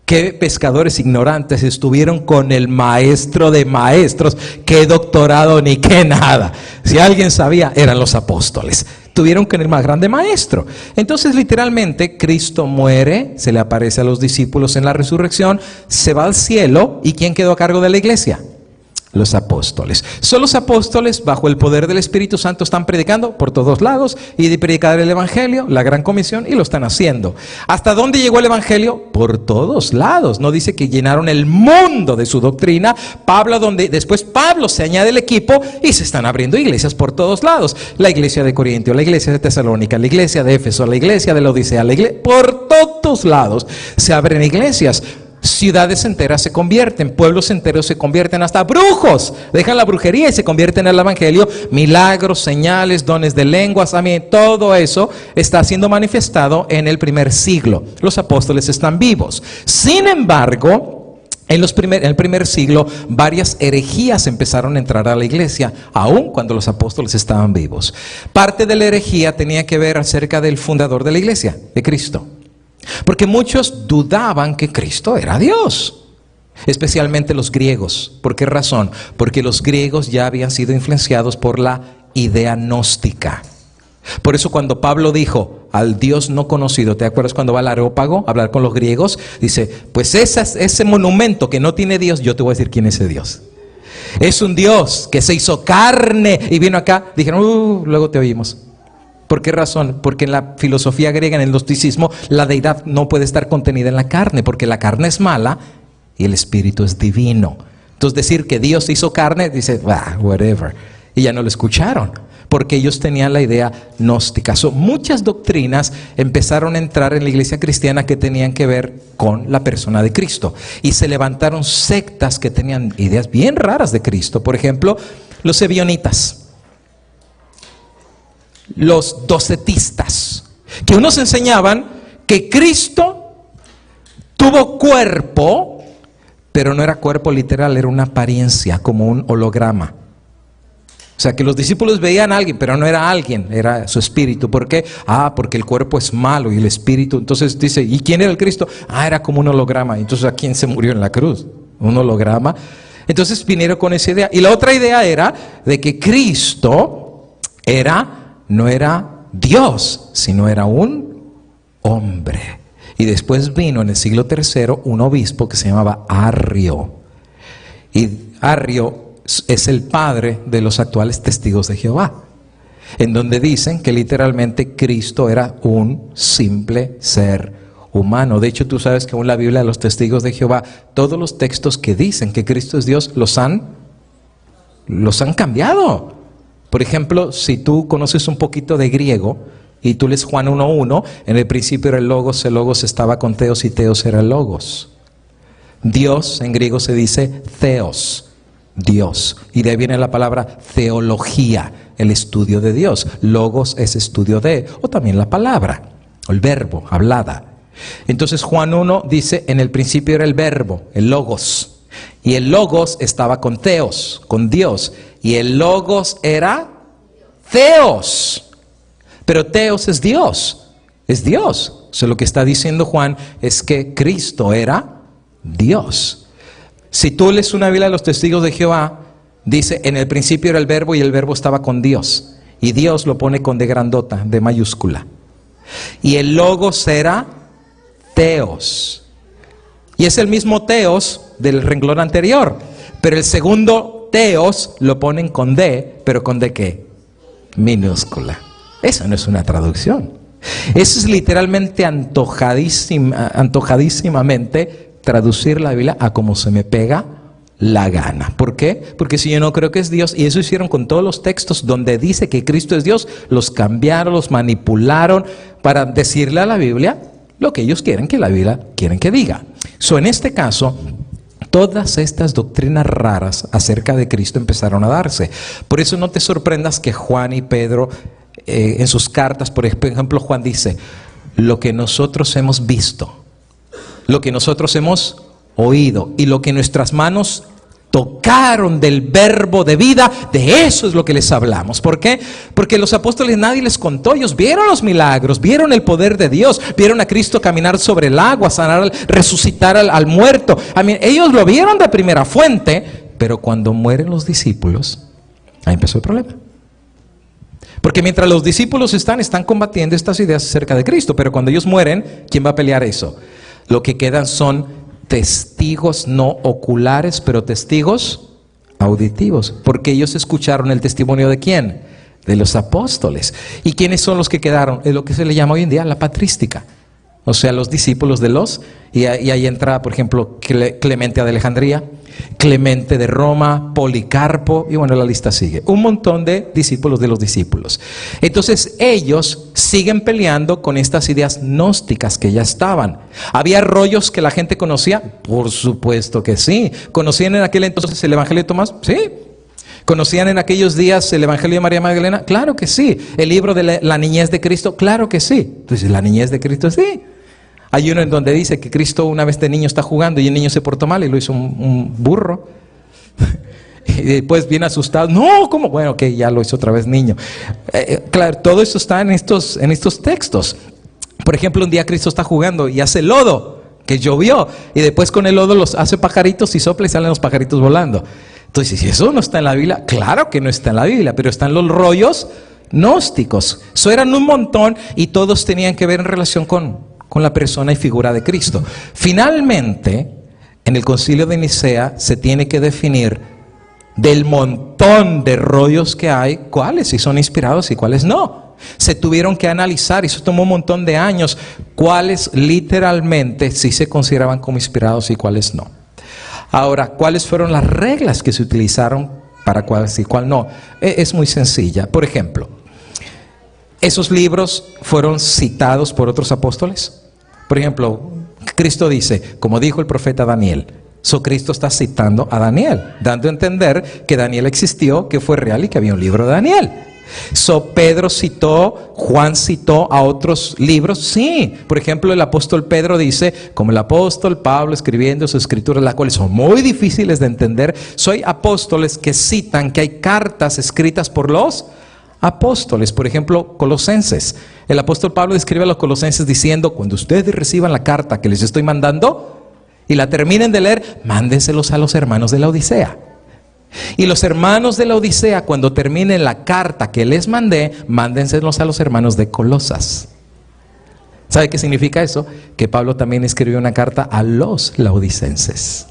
¿Qué pescadores ignorantes estuvieron con el maestro de maestros? ¿Qué doctorado ni qué nada? Si alguien sabía, eran los apóstoles. Estuvieron con el más grande maestro. Entonces, literalmente, Cristo muere, se le aparece a los discípulos en la resurrección, se va al cielo. ¿Y quién quedó a cargo de la iglesia? Los apóstoles. Son los apóstoles, bajo el poder del Espíritu Santo, están predicando por todos lados y de predicar el evangelio, la gran comisión, y lo están haciendo. ¿Hasta dónde llegó el evangelio? Por todos lados. No dice que llenaron el mundo de su doctrina. Después Pablo se añade al equipo y se están abriendo iglesias por todos lados. La iglesia de Corinto, la iglesia de Tesalónica, la iglesia de Éfeso, la iglesia de la Odisea, por todos lados se abren iglesias. Ciudades enteras se convierten, pueblos enteros se convierten, hasta brujos dejan la brujería y se convierten en el evangelio. Milagros, señales, dones de lenguas, todo eso está siendo manifestado en el primer siglo. Los apóstoles están vivos. Sin embargo, en el primer siglo, varias herejías empezaron a entrar a la iglesia, aun cuando los apóstoles estaban vivos. Parte de la herejía tenía que ver acerca del fundador de la iglesia, de Cristo. Porque muchos dudaban que Cristo era Dios, especialmente los griegos. ¿Por qué razón? Porque los griegos ya habían sido influenciados por la idea gnóstica. Por eso cuando Pablo dijo al Dios no conocido, ¿te acuerdas cuando va al Areópago a hablar con los griegos? Dice, pues ese monumento que no tiene Dios, yo te voy a decir quién es ese Dios. Es un Dios que se hizo carne y vino acá. Dijeron, luego te oímos. ¿Por qué razón? Porque en la filosofía griega, en el gnosticismo, la deidad no puede estar contenida en la carne, porque la carne es mala y el espíritu es divino. Entonces decir que Dios se hizo carne, dice, whatever. Y ya no lo escucharon, porque ellos tenían la idea gnóstica. Muchas doctrinas empezaron a entrar en la iglesia cristiana que tenían que ver con la persona de Cristo. Y se levantaron sectas que tenían ideas bien raras de Cristo. Por ejemplo, los ebionitas. Los docetistas, que unos enseñaban que Cristo tuvo cuerpo, pero no era cuerpo literal, era una apariencia, como un holograma. O sea, que los discípulos veían a alguien, pero no era alguien, era su espíritu. ¿Por qué? Porque el cuerpo es malo y el espíritu. Entonces dice, ¿y quién era el Cristo? Era como un holograma. Entonces, ¿a quién se murió en la cruz? Un holograma. Entonces vinieron con esa idea. Y la otra idea era de que Cristo no era Dios, sino era un hombre. Y después vino en el siglo III un obispo que se llamaba Arrio. Y Arrio es el padre de los actuales testigos de Jehová, en donde dicen que literalmente Cristo era un simple ser humano. De hecho, tú sabes que en la Biblia de los testigos de Jehová, todos los textos que dicen que Cristo es Dios los han cambiado. Por ejemplo, si tú conoces un poquito de griego y tú lees Juan 1:1, en el principio era el logos estaba con Theos y Theos era el logos. Dios en griego se dice Theos, Dios. Y de ahí viene la palabra teología, el estudio de Dios. Logos es estudio de, o también la palabra, o el verbo, hablada. Entonces Juan 1 dice, en el principio era el verbo, el logos. Y el logos estaba con Theos, con Dios. Y el logos era Theos. Pero Theos es Dios, es Dios. O sea, lo que está diciendo Juan es que Cristo era Dios. Si tú lees una Biblia de los testigos de Jehová, dice, en el principio era el verbo y el verbo estaba con Dios. Y Dios lo pone con D grandota, D mayúscula. Y el logos era Theos. Y es el mismo Theos del renglón anterior. Pero el segundo Theos lo ponen con D, pero con D ¿qué? Minúscula. Esa no es una traducción. Eso es literalmente antojadísimamente traducir la Biblia a como se me pega la gana. ¿Por qué? Porque si yo no creo que es Dios, y eso hicieron con todos los textos donde dice que Cristo es Dios, los cambiaron, los manipularon para decirle a la Biblia lo que ellos quieren que la Biblia quieren que diga. En este caso, todas estas doctrinas raras acerca de Cristo empezaron a darse. Por eso no te sorprendas que Juan y Pedro en sus cartas, por ejemplo, Juan dice, lo que nosotros hemos visto, lo que nosotros hemos oído y lo que nuestras manos tocaron del verbo de vida, de eso es lo que les hablamos. ¿Por qué? Porque los apóstoles nadie les contó, ellos vieron los milagros, vieron el poder de Dios, vieron a Cristo caminar sobre el agua, sanar, resucitar al muerto. Ellos lo vieron de primera fuente, pero cuando mueren los discípulos, ahí empezó el problema. Porque mientras los discípulos están combatiendo estas ideas acerca de Cristo, pero cuando ellos mueren, ¿quién va a pelear eso? Lo que quedan son testigos no oculares, pero testigos auditivos, porque ellos escucharon el testimonio ¿de quién? De los apóstoles. ¿Y quiénes son los que quedaron? Es lo que se le llama hoy en día la patrística. O sea, los discípulos de los, y ahí entra, por ejemplo, Clemente de Alejandría, Clemente de Roma, Policarpo, y bueno, la lista sigue. Un montón de discípulos de los discípulos. Entonces, ellos siguen peleando con estas ideas gnósticas que ya estaban. ¿Había rollos que la gente conocía? Por supuesto que sí. ¿Conocían en aquel entonces el Evangelio de Tomás? Sí. ¿Conocían en aquellos días el Evangelio de María Magdalena? Claro que sí. ¿El libro de la niñez de Cristo? Claro que sí. Entonces, ¿la niñez de Cristo? Sí. Hay uno en donde dice que Cristo una vez de niño está jugando y el niño se portó mal y lo hizo un burro. Y después bien asustado. No, ¿cómo? Bueno, que ya lo hizo otra vez niño. Claro, todo eso está en estos textos. Por ejemplo, un día Cristo está jugando y hace lodo, que llovió. Y después con el lodo los hace pajaritos y sopla y salen los pajaritos volando. Entonces, si eso no está en la Biblia, claro que no está en la Biblia, pero están los rollos gnósticos. Eso eran un montón y todos tenían que ver en relación con la persona y figura de Cristo. Finalmente, en el Concilio de Nicea se tiene que definir del montón de rollos que hay, cuáles sí son inspirados y cuáles no. Se tuvieron que analizar, y eso tomó un montón de años, cuáles literalmente sí se consideraban como inspirados y cuáles no. Ahora, ¿cuáles fueron las reglas que se utilizaron para cuál sí y cuál no? Es muy sencilla. Por ejemplo, ¿esos libros fueron citados por otros apóstoles? Por ejemplo, Cristo dice, como dijo el profeta Daniel, Cristo está citando a Daniel, dando a entender que Daniel existió, que fue real y que había un libro de Daniel. Pedro citó, Juan citó a otros libros, sí. Por ejemplo, el apóstol Pedro dice, como el apóstol Pablo escribiendo sus escrituras, las cuales son muy difíciles de entender, soy apóstoles que citan que hay cartas escritas por los apóstoles. Por ejemplo, Colosenses. El apóstol Pablo escribe a los colosenses diciendo, cuando ustedes reciban la carta que les estoy mandando y la terminen de leer, mándenselos a los hermanos de la Odisea. Y los hermanos de la Odisea, cuando terminen la carta que les mandé, mándenselos a los hermanos de Colosas. ¿Sabe qué significa eso? Que Pablo también escribió una carta a los laodicenses.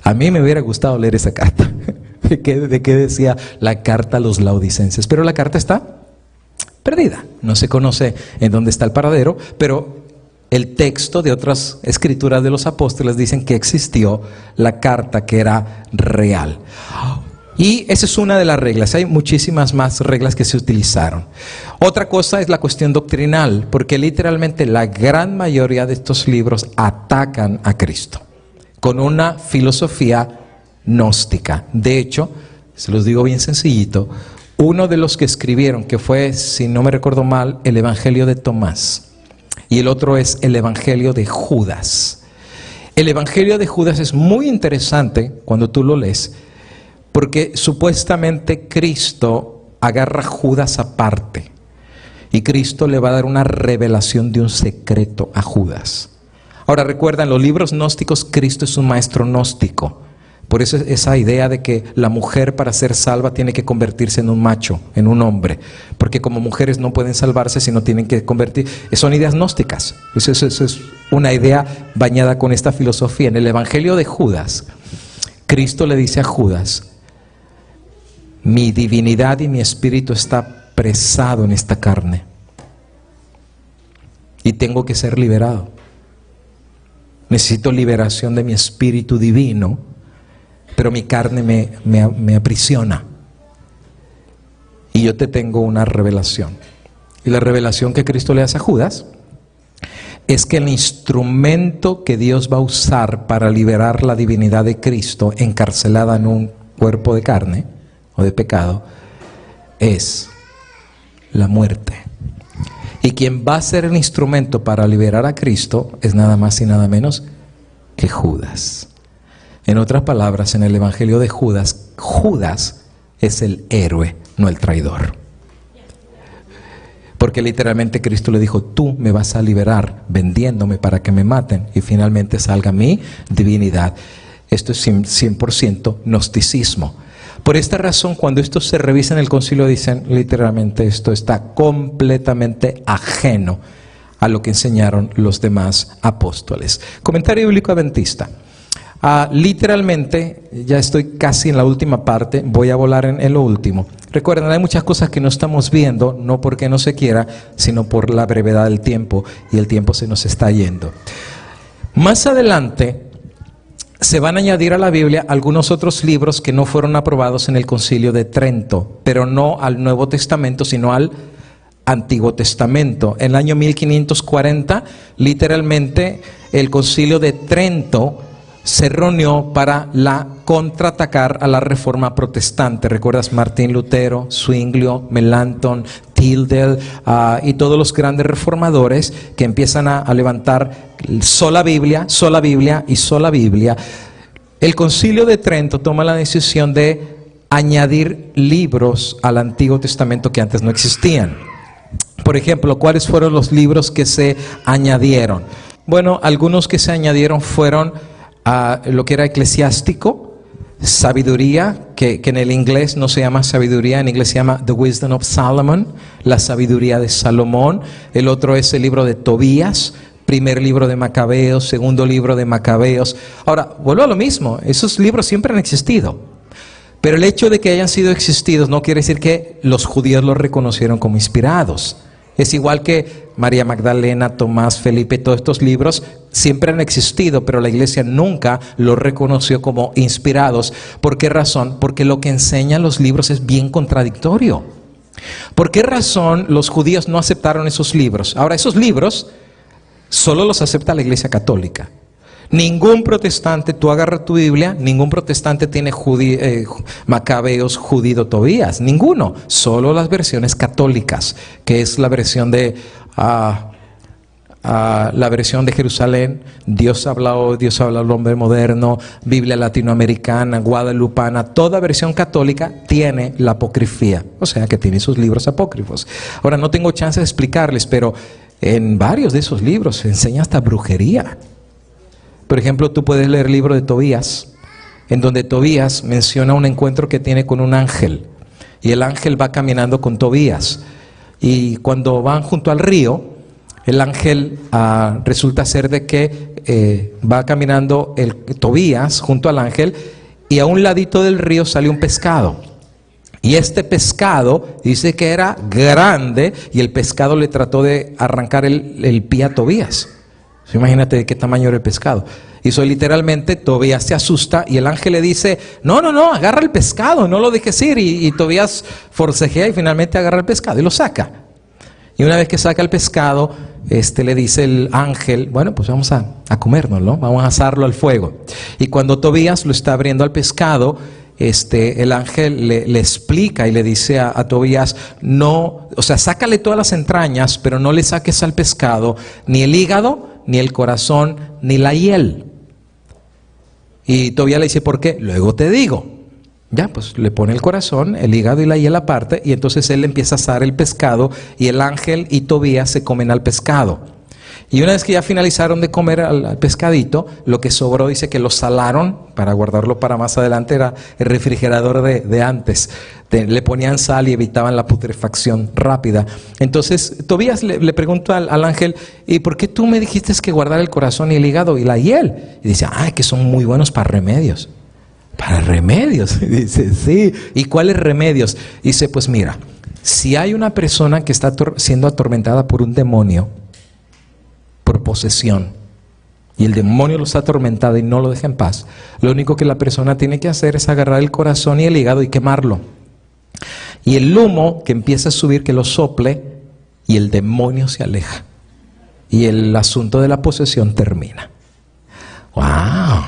A mí me hubiera gustado leer esa carta. ¿De qué decía la carta a los laodicenses? Pero la carta está perdida. No se conoce en dónde está el paradero, pero el texto de otras escrituras de los apóstoles dicen que existió la carta que era real. Y esa es una de las reglas. Hay muchísimas más reglas que se utilizaron. Otra cosa es la cuestión doctrinal, porque literalmente la gran mayoría de estos libros atacan a Cristo con una filosofía gnóstica. De hecho, se los digo bien sencillito, uno de los que escribieron, que fue, si no me recuerdo mal, el Evangelio de Tomás, y el otro es el Evangelio de Judas. El Evangelio de Judas es muy interesante cuando tú lo lees, porque supuestamente Cristo agarra a Judas aparte, y Cristo le va a dar una revelación de un secreto a Judas. Ahora recuerda, en los libros gnósticos, Cristo es un maestro gnóstico. Por eso esa idea de que la mujer para ser salva tiene que convertirse en un macho, en un hombre. Porque como mujeres no pueden salvarse si no tienen que convertir. Son ideas gnósticas. Eso es una idea bañada con esta filosofía. En el Evangelio de Judas, Cristo le dice a Judas: mi divinidad y mi espíritu está presado en esta carne. Y tengo que ser liberado. Necesito liberación de mi espíritu divino, pero mi carne me aprisiona. Y yo te tengo una revelación. Y la revelación que Cristo le hace a Judas es que el instrumento que Dios va a usar para liberar la divinidad de Cristo encarcelada en un cuerpo de carne o de pecado es la muerte. Y quien va a ser el instrumento para liberar a Cristo es nada más y nada menos que Judas. En otras palabras, en el Evangelio de Judas, Judas es el héroe, no el traidor. Porque literalmente Cristo le dijo: tú me vas a liberar vendiéndome para que me maten y finalmente salga mi divinidad. Esto es 100% gnosticismo. Por esta razón, cuando esto se revisa en el concilio, dicen literalmente esto está completamente ajeno a lo que enseñaron los demás apóstoles. Comentario bíblico adventista. Literalmente, ya estoy casi en la última parte, voy a volar en lo último. Recuerden, hay muchas cosas que no estamos viendo, no porque no se quiera, sino por la brevedad del tiempo, y el tiempo se nos está yendo. Más adelante se van a añadir a la Biblia algunos otros libros que no fueron aprobados en el Concilio de Trento, pero no al Nuevo Testamento, sino al Antiguo Testamento. En el año 1540, literalmente, el Concilio de Trento se reunió para contraatacar a la Reforma Protestante. ¿Recuerdas? Martín Lutero, Zwinglio, Melanchthon, Tyndale y todos los grandes reformadores que empiezan a levantar sola Biblia y sola Biblia. El Concilio de Trento toma la decisión de añadir libros al Antiguo Testamento que antes no existían. Por ejemplo, ¿cuáles fueron los libros que se añadieron? Bueno, algunos que se añadieron fueron lo que era eclesiástico, sabiduría, que en el inglés no se llama sabiduría, en inglés se llama The Wisdom of Solomon, la sabiduría de Salomón. El otro es el libro de Tobías, primer libro de Macabeos, segundo libro de Macabeos. Ahora, vuelvo a lo mismo, esos libros siempre han existido, pero el hecho de que hayan sido existidos no quiere decir que los judíos los reconocieron como inspirados. Es igual que María Magdalena, Tomás, Felipe, todos estos libros siempre han existido, pero la iglesia nunca los reconoció como inspirados. ¿Por qué razón? Porque lo que enseñan los libros es bien contradictorio. ¿Por qué razón los judíos no aceptaron esos libros? Ahora, esos libros solo los acepta la iglesia católica. Ningún protestante, tú agarras tu Biblia, ningún protestante tiene Macabeos, Judío, Tobías, ninguno, solo las versiones católicas, que es la versión de Jerusalén, Dios habla hoy, Dios habla al hombre moderno, Biblia latinoamericana, guadalupana. Toda versión católica tiene la apocrifía, o sea que tiene sus libros apócrifos. Ahora, no tengo chance de explicarles, pero en varios de esos libros se enseña hasta brujería. Por ejemplo, tú puedes leer el libro de Tobías, en donde Tobías menciona un encuentro que tiene con un ángel, y el ángel va caminando con Tobías, y cuando van junto al río, el ángel resulta ser de que va caminando Tobías junto al ángel, y a un ladito del río sale un pescado, y este pescado dice que era grande, y el pescado le trató de arrancar el pie a Tobías. Imagínate de qué tamaño era el pescado. Y eso literalmente Tobías se asusta y el ángel le dice: no, agarra el pescado, no lo dejes ir. Y Tobías forcejea y finalmente agarra el pescado y lo saca. Y una vez que saca el pescado, le dice el ángel: bueno, pues vamos a a comérnoslo, vamos a asarlo al fuego. Y cuando Tobías lo está abriendo al pescado, el ángel le explica y le dice a Tobías, no, o sea, sácale todas las entrañas, pero no le saques al pescado ni el hígado, ni el corazón, ni la hiel. Y Tobías le dice, ¿por qué? Luego te digo. Ya, pues le pone el corazón, el hígado y la hiel aparte, y entonces él empieza a asar el pescado, y el ángel y Tobías se comen al pescado. Y una vez que ya finalizaron de comer al pescadito, lo que sobró dice que lo salaron para guardarlo para más adelante, era el refrigerador de antes. Le ponían sal y evitaban la putrefacción rápida. Entonces Tobías le preguntó al ángel, ¿y por qué tú me dijiste que guardar el corazón y el hígado y la hiel? Y dice, que son muy buenos para remedios. ¿Para remedios? Y dice, sí. ¿Y cuáles remedios? Dice, pues mira, si hay una persona que está siendo atormentada por un demonio, por posesión, y el demonio lo está atormentado y no lo deja en paz, lo único que la persona tiene que hacer es agarrar el corazón y el hígado y quemarlo. Y el humo que empieza a subir, que lo sople, y el demonio se aleja. Y el asunto de la posesión termina. ¡Wow!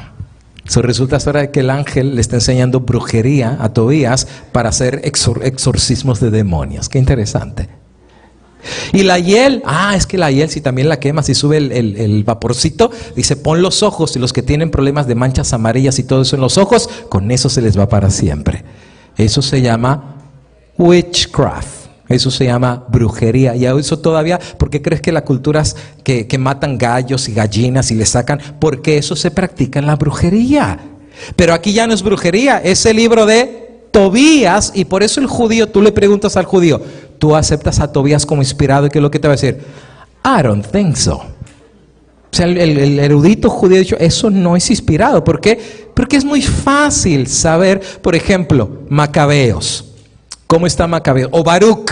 Eso resulta ahora que el ángel le está enseñando brujería a Tobías para hacer exorcismos de demonios. ¡Qué interesante! Y la hiel, es que la hiel si también la quemas y sube el vaporcito, dice pon los ojos, y los que tienen problemas de manchas amarillas y todo eso en los ojos, con eso se les va para siempre. Eso se llama witchcraft, eso se llama brujería. Y eso todavía, ¿por qué crees que las culturas que matan gallos y gallinas y le sacan? Porque eso se practica en la brujería. Pero aquí ya no es brujería, es el libro de Tobías, y por eso el judío, tú le preguntas al judío, ¿tú aceptas a Tobías como inspirado? ¿Y qué es lo que te va a decir? I don't think so. O sea, el erudito judío ha dicho, eso no es inspirado. ¿Por qué? Porque es muy fácil saber, por ejemplo, Macabeos. ¿Cómo está Macabeos? O Baruch,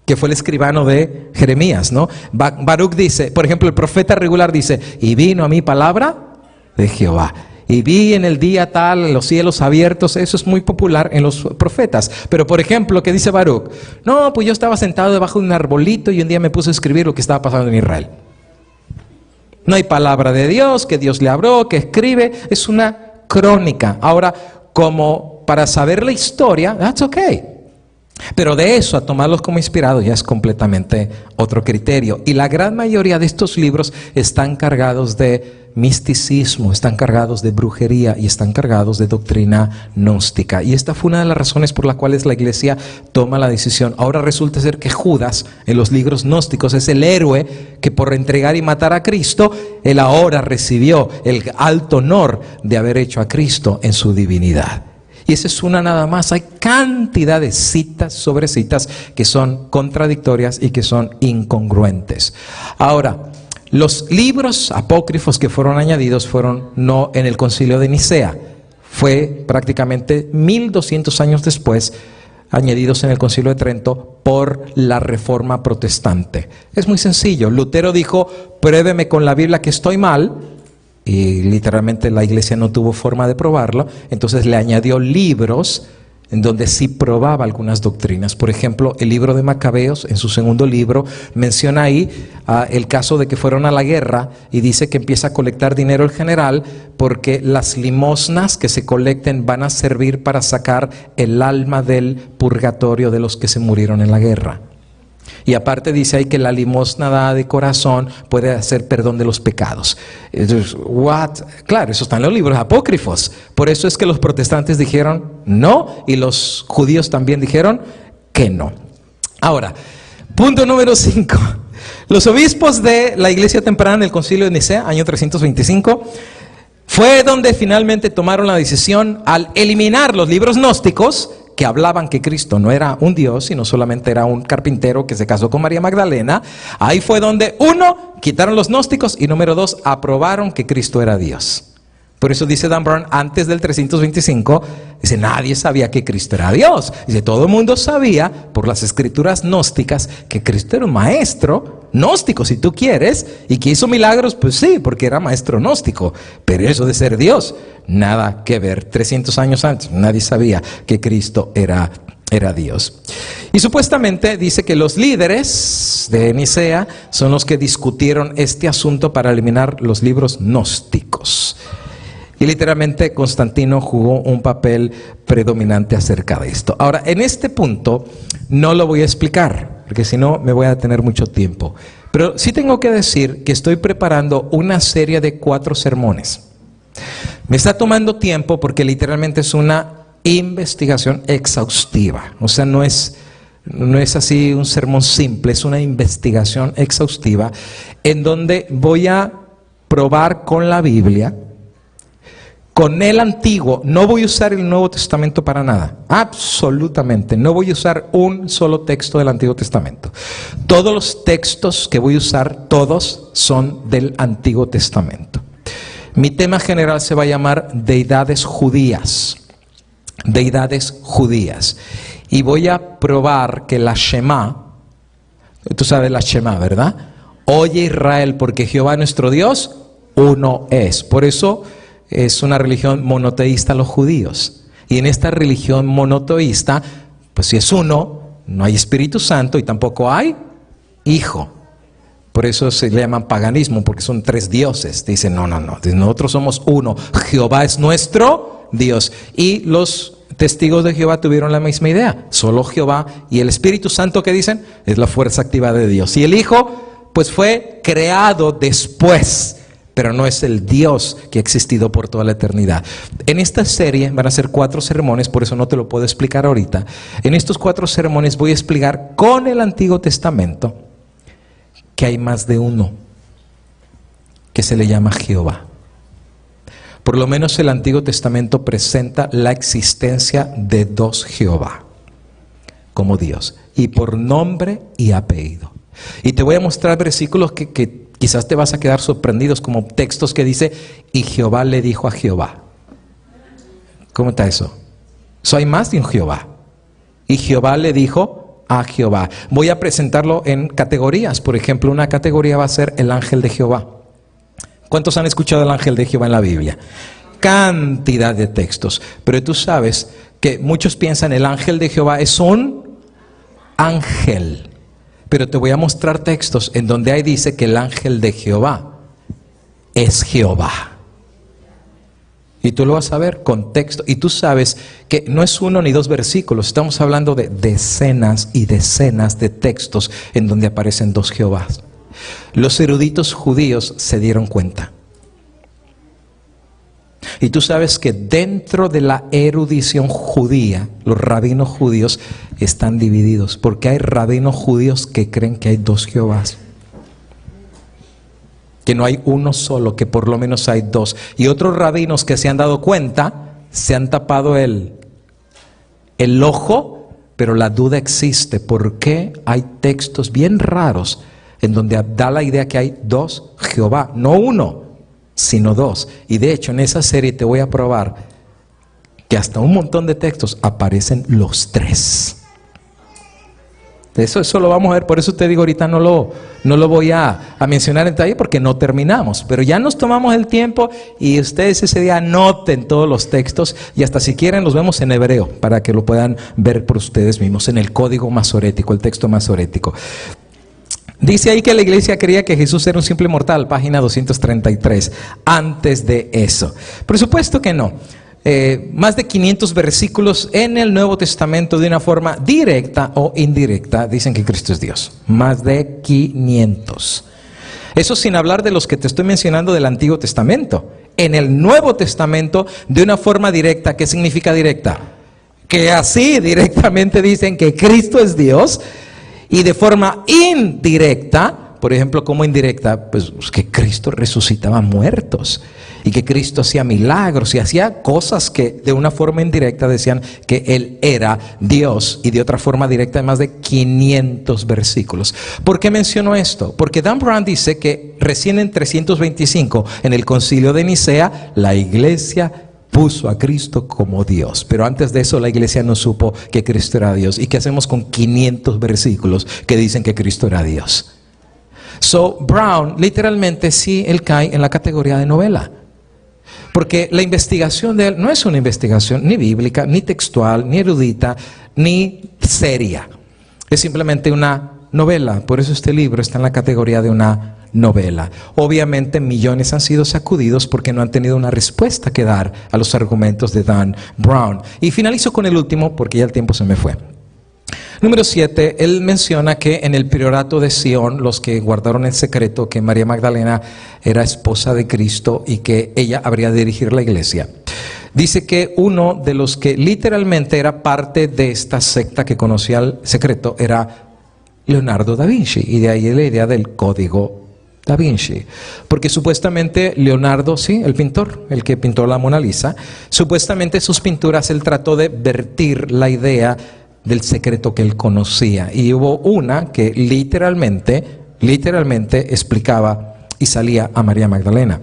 que fue el escribano de Jeremías, ¿no? Baruch dice, por ejemplo, el profeta regular dice, y vino a mí palabra de Jehová. Y vi en el día tal los cielos abiertos. Eso es muy popular en los profetas. Pero por ejemplo, ¿qué dice Baruch? No, pues yo estaba sentado debajo de un arbolito y un día me puse a escribir lo que estaba pasando en Israel. No hay palabra de Dios, que Dios le habló, que escribe. Es una crónica. Ahora, como para saber la historia, that's okay. Pero de eso a tomarlos como inspirados ya es completamente otro criterio. Y la gran mayoría de estos libros están cargados de misticismo, están cargados de brujería y están cargados de doctrina gnóstica. Y esta fue una de las razones por las cuales la iglesia toma la decisión. Ahora resulta ser que Judas en los libros gnósticos es el héroe que por entregar y matar a Cristo, él ahora recibió el alto honor de haber hecho a Cristo en su divinidad. Y esa es una nada más. Hay cantidad de citas sobre citas que son contradictorias y que son incongruentes. Ahora, los libros apócrifos que fueron añadidos fueron no en el Concilio de Nicea. Fue prácticamente 1200 años después, añadidos en el Concilio de Trento por la Reforma Protestante. Es muy sencillo. Lutero dijo, pruébeme con la Biblia que estoy mal. Y literalmente la iglesia no tuvo forma de probarlo, entonces le añadió libros en donde sí probaba algunas doctrinas. Por ejemplo, el libro de Macabeos, en su segundo libro, menciona ahí el caso de que fueron a la guerra y dice que empieza a colectar dinero el general porque las limosnas que se colecten van a servir para sacar el alma del purgatorio de los que se murieron en la guerra. Y aparte dice ahí que la limosna dada de corazón puede hacer perdón de los pecados. Entonces, claro, eso está en los libros apócrifos. Por eso es que los protestantes dijeron no y los judíos también dijeron que no. Ahora, punto número 5. Los obispos de la iglesia temprana en el Concilio de Nicea, año 325, fue donde finalmente tomaron la decisión al eliminar los libros gnósticos que hablaban que Cristo no era un Dios, sino solamente era un carpintero que se casó con María Magdalena. Ahí fue donde, 1, quitaron los gnósticos y número 2, aprobaron que Cristo era Dios. Por eso dice Dan Brown, antes del 325, dice, nadie sabía que Cristo era Dios. Dice, todo el mundo sabía por las escrituras gnósticas que Cristo era un maestro gnóstico, si tú quieres, y que hizo milagros, pues sí, porque era maestro gnóstico. Pero eso de ser Dios, nada que ver. 300 años antes, nadie sabía que Cristo era era Dios. Y supuestamente dice que los líderes de Nicea son los que discutieron este asunto para eliminar los libros gnósticos. Y literalmente Constantino jugó un papel predominante acerca de esto. Ahora, en este punto no lo voy a explicar, porque si no me voy a tener mucho tiempo. Pero sí tengo que decir que estoy preparando una serie de 4 sermones. Me está tomando tiempo porque literalmente es una investigación exhaustiva. O sea, no es así un sermón simple, es una investigación exhaustiva en donde voy a probar con la Biblia, con el Antiguo. No voy a usar el Nuevo Testamento para nada, absolutamente. No voy a usar un solo texto del Antiguo Testamento. Todos los textos que voy a usar, todos son del Antiguo Testamento. Mi tema general se va a llamar deidades judías. Deidades judías. Y voy a probar que la Shema, tú sabes la Shema, ¿verdad? Oye Israel, porque Jehová nuestro Dios, uno es. Por eso es una religión monoteísta los judíos. Y en esta religión monoteísta, pues si es uno, no hay Espíritu Santo y tampoco hay Hijo. Por eso se le llaman paganismo, porque son 3 dioses. Dicen, no, nosotros somos uno. Jehová es nuestro Dios. Y los testigos de Jehová tuvieron la misma idea. Solo Jehová y el Espíritu Santo, ¿qué dicen? Es la fuerza activa de Dios. Y el Hijo, pues fue creado después, pero no es el Dios que ha existido por toda la eternidad. En esta serie van a ser 4 sermones, por eso no te lo puedo explicar ahorita. En estos 4 sermones voy a explicar con el Antiguo Testamento que hay más de uno que se le llama Jehová. Por lo menos el Antiguo Testamento presenta la existencia de 2 Jehová como Dios, y por nombre y apellido. Y te voy a mostrar versículos que quizás te vas a quedar sorprendidos, como textos que dice, y Jehová le dijo a Jehová. ¿Cómo está eso? Hay más de un Jehová. Y Jehová le dijo a Jehová. Voy a presentarlo en categorías. Por ejemplo, una categoría va a ser el ángel de Jehová. ¿Cuántos han escuchado el ángel de Jehová en la Biblia? Cantidad de textos. Pero tú sabes que muchos piensan el ángel de Jehová es un ángel. Pero te voy a mostrar textos en donde ahí dice que el ángel de Jehová es Jehová. Y tú lo vas a ver con texto. Y tú sabes que no es 1 ni 2 versículos. Estamos hablando de decenas y decenas de textos en donde aparecen 2 Jehovás. Los eruditos judíos se dieron cuenta. Y tú sabes que dentro de la erudición judía, los rabinos judíos están divididos. Porque hay rabinos judíos que creen que hay 2 Jehovás. Que no hay uno solo, que por lo menos hay 2. Y otros rabinos que se han dado cuenta, se han tapado el ojo, pero la duda existe. ¿Por qué hay textos bien raros en donde da la idea que hay 2 Jehová? No 1, sino 2. Y de hecho en esa serie te voy a probar que hasta un montón de textos aparecen los 3. Eso lo vamos a ver, por eso te digo ahorita no lo voy a mencionar en detalle porque no terminamos, pero ya nos tomamos el tiempo y ustedes ese día anoten todos los textos y hasta si quieren los vemos en hebreo para que lo puedan ver por ustedes mismos en el código masorético, el texto masorético. Dice ahí que la iglesia creía que Jesús era un simple mortal, página 233, antes de eso. Por supuesto que no. Más de 500 versículos en el Nuevo Testamento de una forma directa o indirecta dicen que Cristo es Dios. Más de 500. Eso sin hablar de los que te estoy mencionando del Antiguo Testamento. En el Nuevo Testamento de una forma directa. ¿Qué significa directa? Que así directamente dicen que Cristo es Dios. Y de forma indirecta, por ejemplo, ¿cómo indirecta? Pues que Cristo resucitaba muertos. Y que Cristo hacía milagros y hacía cosas que de una forma indirecta decían que Él era Dios. Y de otra forma directa de más de 500 versículos. ¿Por qué menciono esto? Porque Dan Brown dice que recién en 325, en el concilio de Nicea, la iglesia puso a Cristo como Dios. Pero antes de eso la iglesia no supo que Cristo era Dios. ¿Y qué hacemos con 500 versículos que dicen que Cristo era Dios? Brown literalmente sí, él cae en la categoría de novela. Porque la investigación de él no es una investigación ni bíblica, ni textual, ni erudita, ni seria. Es simplemente una novela. Por eso este libro está en la categoría de una novela. Obviamente millones han sido sacudidos porque no han tenido una respuesta que dar a los argumentos de Dan Brown. Y finalizo con el último porque ya el tiempo se me fue. Número 7, él menciona que en el priorato de Sion, los que guardaron el secreto que María Magdalena era esposa de Cristo y que ella habría de dirigir la iglesia. Dice que uno de los que literalmente era parte de esta secta que conocía el secreto era Leonardo da Vinci, y de ahí la idea del código da Vinci, porque supuestamente Leonardo, sí, el pintor, el que pintó la Mona Lisa, supuestamente sus pinturas él trató de vertir la idea del secreto que él conocía, y hubo una que literalmente explicaba y salía a María Magdalena.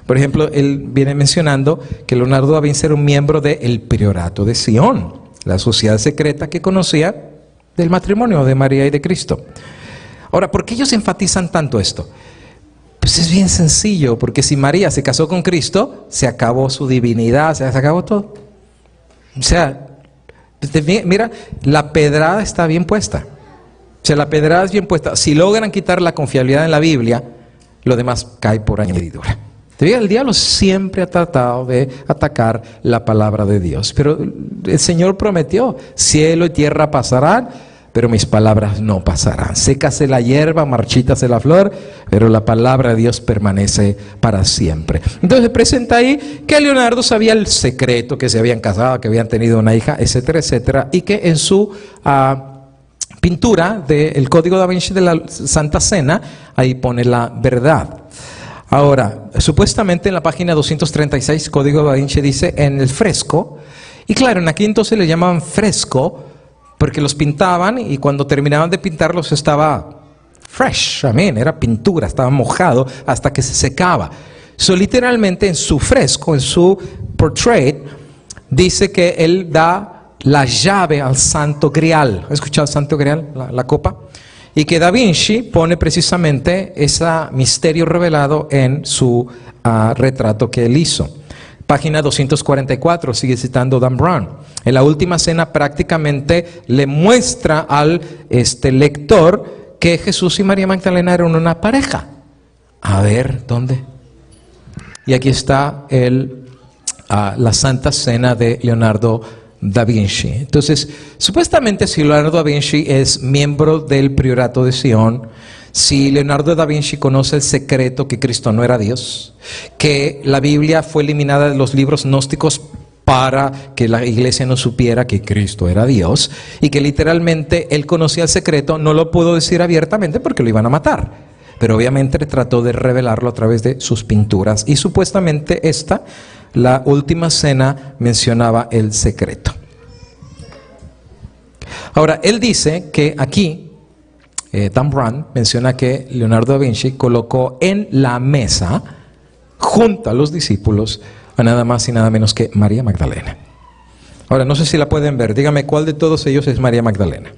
Por ejemplo, él viene mencionando que Leonardo da Vinci era un miembro del priorato de Sion, la sociedad secreta que conocía del matrimonio de María y de Cristo. Ahora, ¿por qué ellos enfatizan tanto esto? Pues es bien sencillo, porque si María se casó con Cristo, se acabó su divinidad, se acabó todo. O sea, mira, la pedrada está bien puesta. O sea, la pedrada es bien puesta. Si logran quitar la confiabilidad en la Biblia, lo demás cae por añadidura. El diablo siempre ha tratado de atacar la palabra de Dios, pero el Señor prometió: cielo y tierra pasarán, pero mis palabras no pasarán. Sécase la hierba, marchítase la flor, pero la palabra de Dios permanece para siempre. Entonces presenta ahí que Leonardo sabía el secreto, que se habían casado, que habían tenido una hija, etcétera, etcétera, y que en su pintura del Código da Vinci de la Santa Cena, ahí pone la verdad. Ahora, supuestamente en la página 236, Código da Vinci dice en el fresco, y claro, en aquel entonces le llamaban fresco, porque los pintaban y cuando terminaban de pintarlos estaba fresh, era pintura, estaba mojado hasta que se secaba. So, literalmente en su fresco, en su portrait, dice que él da la llave al Santo Grial. ¿Has escuchado el Santo Grial, la copa? Y que Da Vinci pone precisamente ese misterio revelado en su retrato que él hizo. Página 244, sigue citando Dan Brown. En la última cena prácticamente le muestra al lector que Jesús y María Magdalena eran una pareja. A ver, ¿dónde? Y aquí está la Santa Cena de Leonardo da Vinci. Entonces, supuestamente si Leonardo da Vinci es miembro del priorato de Sion, si Leonardo da Vinci conoce el secreto que Cristo no era Dios, que la Biblia fue eliminada de los libros gnósticos para que la iglesia no supiera que Cristo era Dios, y que literalmente él conocía el secreto, no lo pudo decir abiertamente porque lo iban a matar, pero obviamente trató de revelarlo a través de sus pinturas, y supuestamente la última cena mencionaba el secreto. Ahora, él dice que aquí, Dan Brown menciona que Leonardo da Vinci colocó en la mesa, junto a los discípulos, a nada más y nada menos que María Magdalena. Ahora, no sé si la pueden ver, dígame cuál de todos ellos es María Magdalena.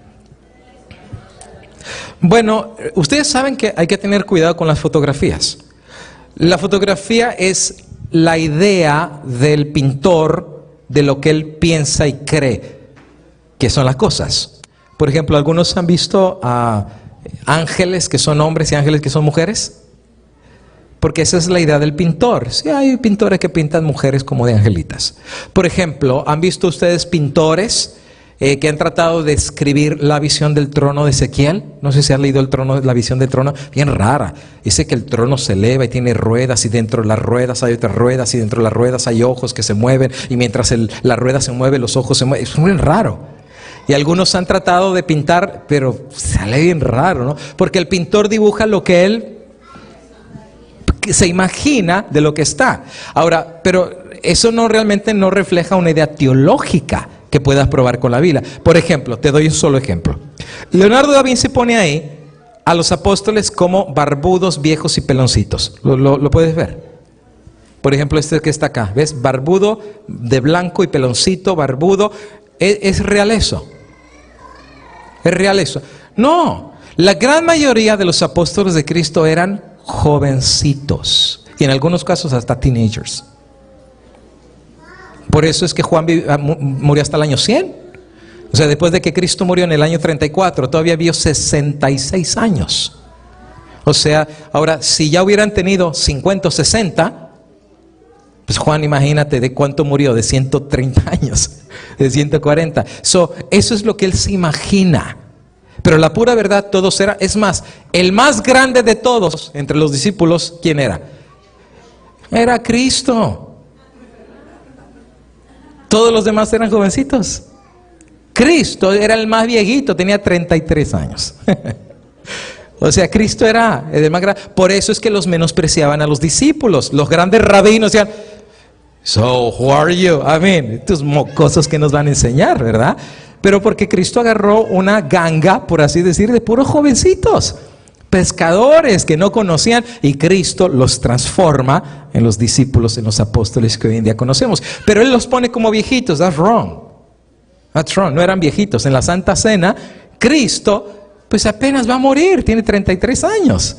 Bueno, ustedes saben que hay que tener cuidado con las fotografías. La fotografía es la idea del pintor de lo que él piensa y cree que son las cosas. Por ejemplo, algunos han visto a ángeles que son hombres y ángeles que son mujeres, porque esa es la idea del pintor. Sí, hay pintores que pintan mujeres como de angelitas. Por ejemplo, ¿han visto ustedes pintores que han tratado de describir la visión del trono de Ezequiel? No sé si han leído la visión del trono, bien rara. Dice que el trono se eleva y tiene ruedas, y dentro de las ruedas hay otras ruedas, y dentro de las ruedas hay ojos que se mueven, y mientras la rueda se mueve, los ojos se mueven. Es muy raro. Y algunos han tratado de pintar, pero sale bien raro, ¿no? Porque el pintor dibuja lo que él se imagina de lo que está. Ahora, pero eso realmente no refleja una idea teológica que puedas probar con la Biblia. Por ejemplo, te doy un solo ejemplo. Leonardo da Vinci pone ahí a los apóstoles como barbudos, viejos y peloncitos. ¿Lo puedes ver? Por ejemplo, este que está acá, ¿ves? Barbudo, de blanco y peloncito, barbudo. ¿Es real eso? ¿Es real eso? No, la gran mayoría de los apóstoles de Cristo eran jovencitos, y en algunos casos hasta teenagers. Por eso es que Juan murió hasta el año 100. O sea, después de que Cristo murió en el año 34, todavía vivió 66 años. O sea, ahora, si ya hubieran tenido 50 o 60, pues Juan, imagínate de cuánto murió, de 130 años, de 140. Eso es lo que él se imagina. Pero la pura verdad, todos eran, es más, el más grande de todos entre los discípulos, ¿quién era? Era Cristo. Todos los demás eran jovencitos. Cristo era el más viejito, tenía 33 años. O sea, Cristo era el más grande. Por eso es que los menospreciaban a los discípulos. Los grandes rabinos decían, so, who are you? Estos mocosos que nos van a enseñar, ¿verdad? Pero porque Cristo agarró una ganga, por así decir, de puros jovencitos, pescadores que no conocían, y Cristo los transforma en los discípulos, en los apóstoles que hoy en día conocemos. Pero Él los pone como viejitos. That's wrong. That's wrong. No eran viejitos. En la Santa Cena, Cristo pues apenas va a morir, tiene 33 años.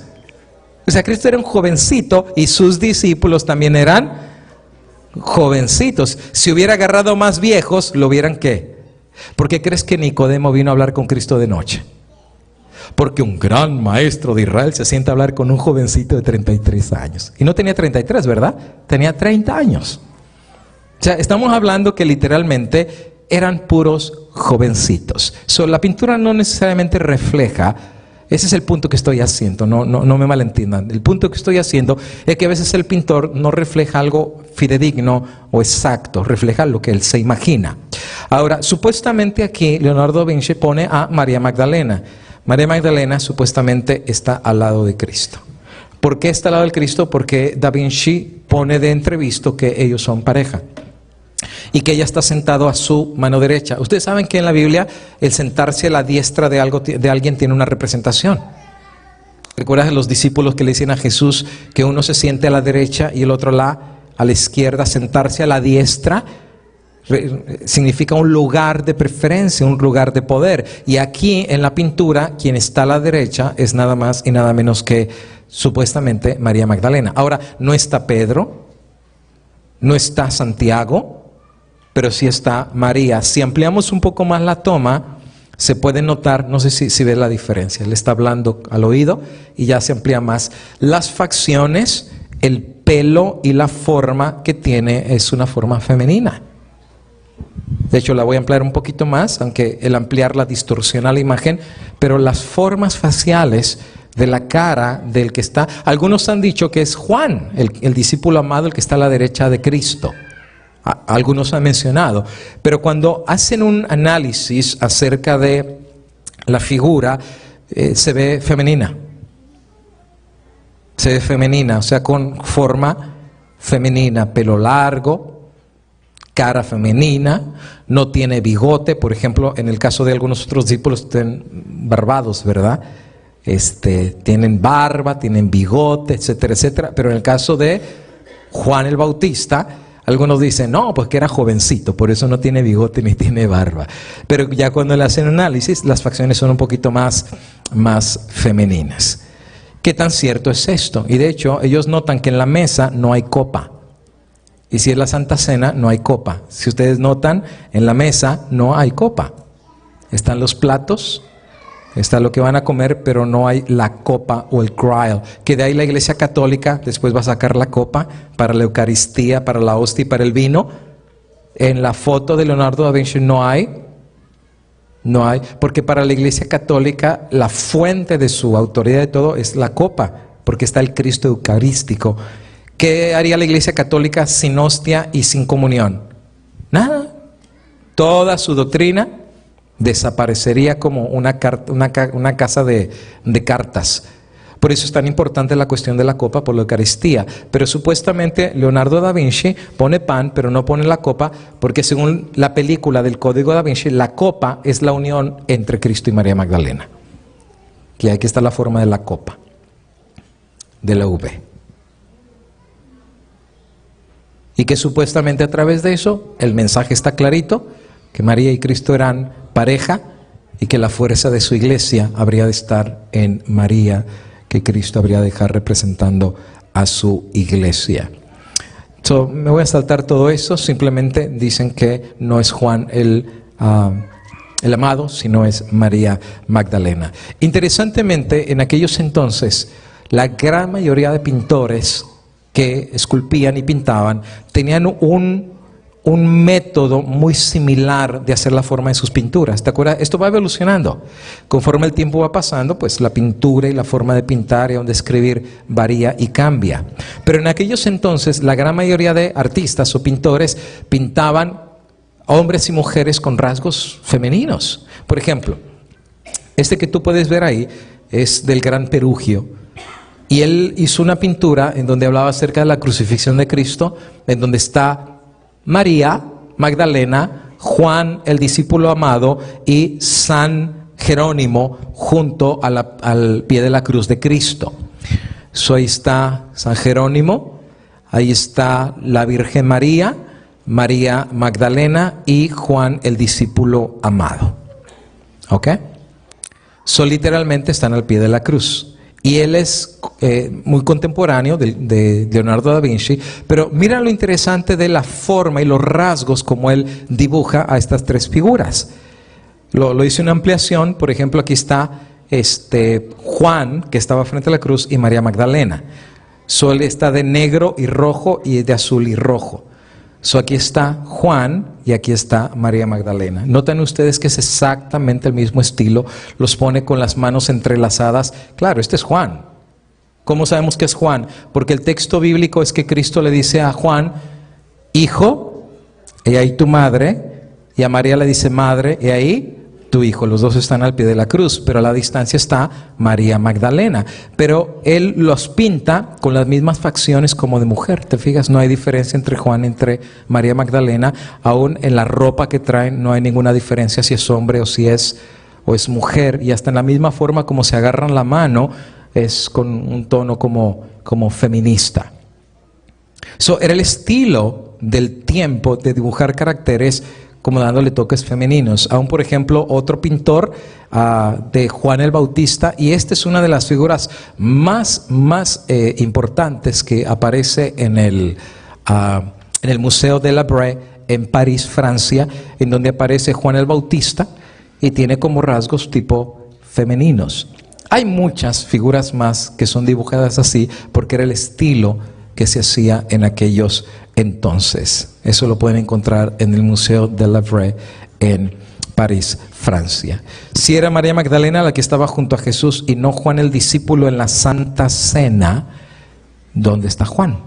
O sea, Cristo era un jovencito y sus discípulos también eran jovencitos. Si hubiera agarrado más viejos, ¿lo hubieran qué? ¿Por qué crees que Nicodemo vino a hablar con Cristo de noche? Porque un gran maestro de Israel se sienta a hablar con un jovencito de 33 años. Y no tenía 33, ¿verdad? Tenía 30 años. O sea, estamos hablando que literalmente eran puros jovencitos. La pintura no necesariamente refleja, ese es el punto que estoy haciendo, no me malentiendan. El punto que estoy haciendo es que a veces el pintor no refleja algo fidedigno o exacto, refleja lo que él se imagina. Ahora, supuestamente aquí Leonardo da Vinci pone a María Magdalena. María Magdalena supuestamente está al lado de Cristo. ¿Por qué está al lado de Cristo? Porque da Vinci pone de entrevisto que ellos son pareja y que ella está sentado a su mano derecha. Ustedes saben que en la Biblia el sentarse a la diestra de alguien tiene una representación. ¿Recuerdas a los discípulos que le dicen a Jesús que uno se siente a la derecha y el otro a la izquierda? Sentarse a la diestra significa un lugar de preferencia, un lugar de poder. Y aquí en la pintura, quien está a la derecha es nada más y nada menos que supuestamente María Magdalena. Ahora, no está Pedro, no está Santiago, pero sí está María. Si ampliamos un poco más la toma, se puede notar, no sé si ves la diferencia. Él está hablando al oído y ya se amplía más. Las facciones, el pelo y la forma que tiene es una forma femenina. De hecho, la voy a ampliar un poquito más, aunque el ampliarla distorsiona la imagen, pero las formas faciales de la cara del que está, algunos han dicho que es Juan, el discípulo amado, el que está a la derecha de Cristo. Algunos han mencionado, pero cuando hacen un análisis acerca de la figura, se ve femenina. Se ve femenina, o sea, con forma femenina, pelo largo, cara femenina, no tiene bigote. Por ejemplo, en el caso de algunos otros discípulos, tienen barbados, ¿verdad? Tienen barba, tienen bigote, etcétera, etcétera. Pero en el caso de Juan el Bautista, algunos dicen, no, pues que era jovencito, por eso no tiene bigote ni tiene barba. Pero ya cuando le hacen análisis, las facciones son un poquito más femeninas. ¿Qué tan cierto es esto? Y de hecho, ellos notan que en la mesa no hay copa. Y si es la Santa Cena, no hay copa. Si ustedes notan, en la mesa no hay copa. Están los platos, está lo que van a comer, pero no hay la copa o el grail. Que de ahí la Iglesia Católica después va a sacar la copa para la Eucaristía, para la hostia y para el vino. En la foto de Leonardo da Vinci no hay, porque para la Iglesia Católica la fuente de su autoridad de todo es la copa, porque está el Cristo eucarístico. ¿Qué haría la Iglesia Católica sin hostia y sin comunión? Nada. Toda su doctrina desaparecería como una casa de cartas. Por eso es tan importante la cuestión de la copa por la Eucaristía. Pero supuestamente Leonardo da Vinci pone pan, pero no pone la copa, porque según la película del Código da Vinci, la copa es la unión entre Cristo y María Magdalena. Que aquí está la forma de la copa, de la V. Y que supuestamente a través de eso, el mensaje está clarito, que María y Cristo eran pareja y que la fuerza de su iglesia habría de estar en María, que Cristo habría de dejar representando a su iglesia. Me voy a saltar todo eso, simplemente dicen que no es Juan el amado, sino es María Magdalena. Interesantemente, en aquellos entonces, la gran mayoría de pintores que esculpían y pintaban tenían un método muy similar de hacer la forma de sus pinturas. ¿Te acuerdas? Esto va evolucionando. Conforme el tiempo va pasando, pues la pintura y la forma de pintar y de escribir varía y cambia. Pero en aquellos entonces, la gran mayoría de artistas o pintores pintaban hombres y mujeres con rasgos femeninos. Por ejemplo, este que tú puedes ver ahí es del gran Perugio. Y él hizo una pintura en donde hablaba acerca de la crucifixión de Cristo, en donde está María Magdalena, Juan el discípulo amado y San Jerónimo junto al pie de la cruz de Cristo. Ahí está San Jerónimo, ahí está la Virgen María, María Magdalena y Juan el discípulo amado. ¿Ok? Literalmente están al pie de la cruz. Y él es muy contemporáneo de Leonardo da Vinci, pero mira lo interesante de la forma y los rasgos como él dibuja a estas tres figuras. Lo hice una ampliación, por ejemplo, aquí está Juan, que estaba frente a la cruz, y María Magdalena. Él está de negro y rojo y de azul y rojo. Aquí está Juan y aquí está María Magdalena. Notan ustedes que es exactamente el mismo estilo. Los pone con las manos entrelazadas. Claro, este es Juan. ¿Cómo sabemos que es Juan? Porque el texto bíblico es que Cristo le dice a Juan, hijo, y ahí tu madre, y a María le dice madre, y ahí tu hijo. Los dos están al pie de la cruz, pero a la distancia está María Magdalena. Pero él los pinta con las mismas facciones como de mujer. ¿Te fijas? No hay diferencia entre Juan y entre María Magdalena. Aún en la ropa que traen no hay ninguna diferencia si es hombre o si es mujer. Y hasta en la misma forma como se agarran la mano es con un tono como feminista. Era el estilo del tiempo de dibujar caracteres como dándole toques femeninos. Aún, por ejemplo, otro pintor de Juan el Bautista, y esta es una de las figuras más importantes que aparece en el Museo de la Brè en París, Francia, en donde aparece Juan el Bautista y tiene como rasgos tipo femeninos. Hay muchas figuras más que son dibujadas así porque era el estilo que se hacía en aquellos entonces. Eso lo pueden encontrar en el Museo de la Brè en París, Francia. Si era María Magdalena la que estaba junto a Jesús y no Juan el discípulo en la Santa Cena, ¿dónde está Juan?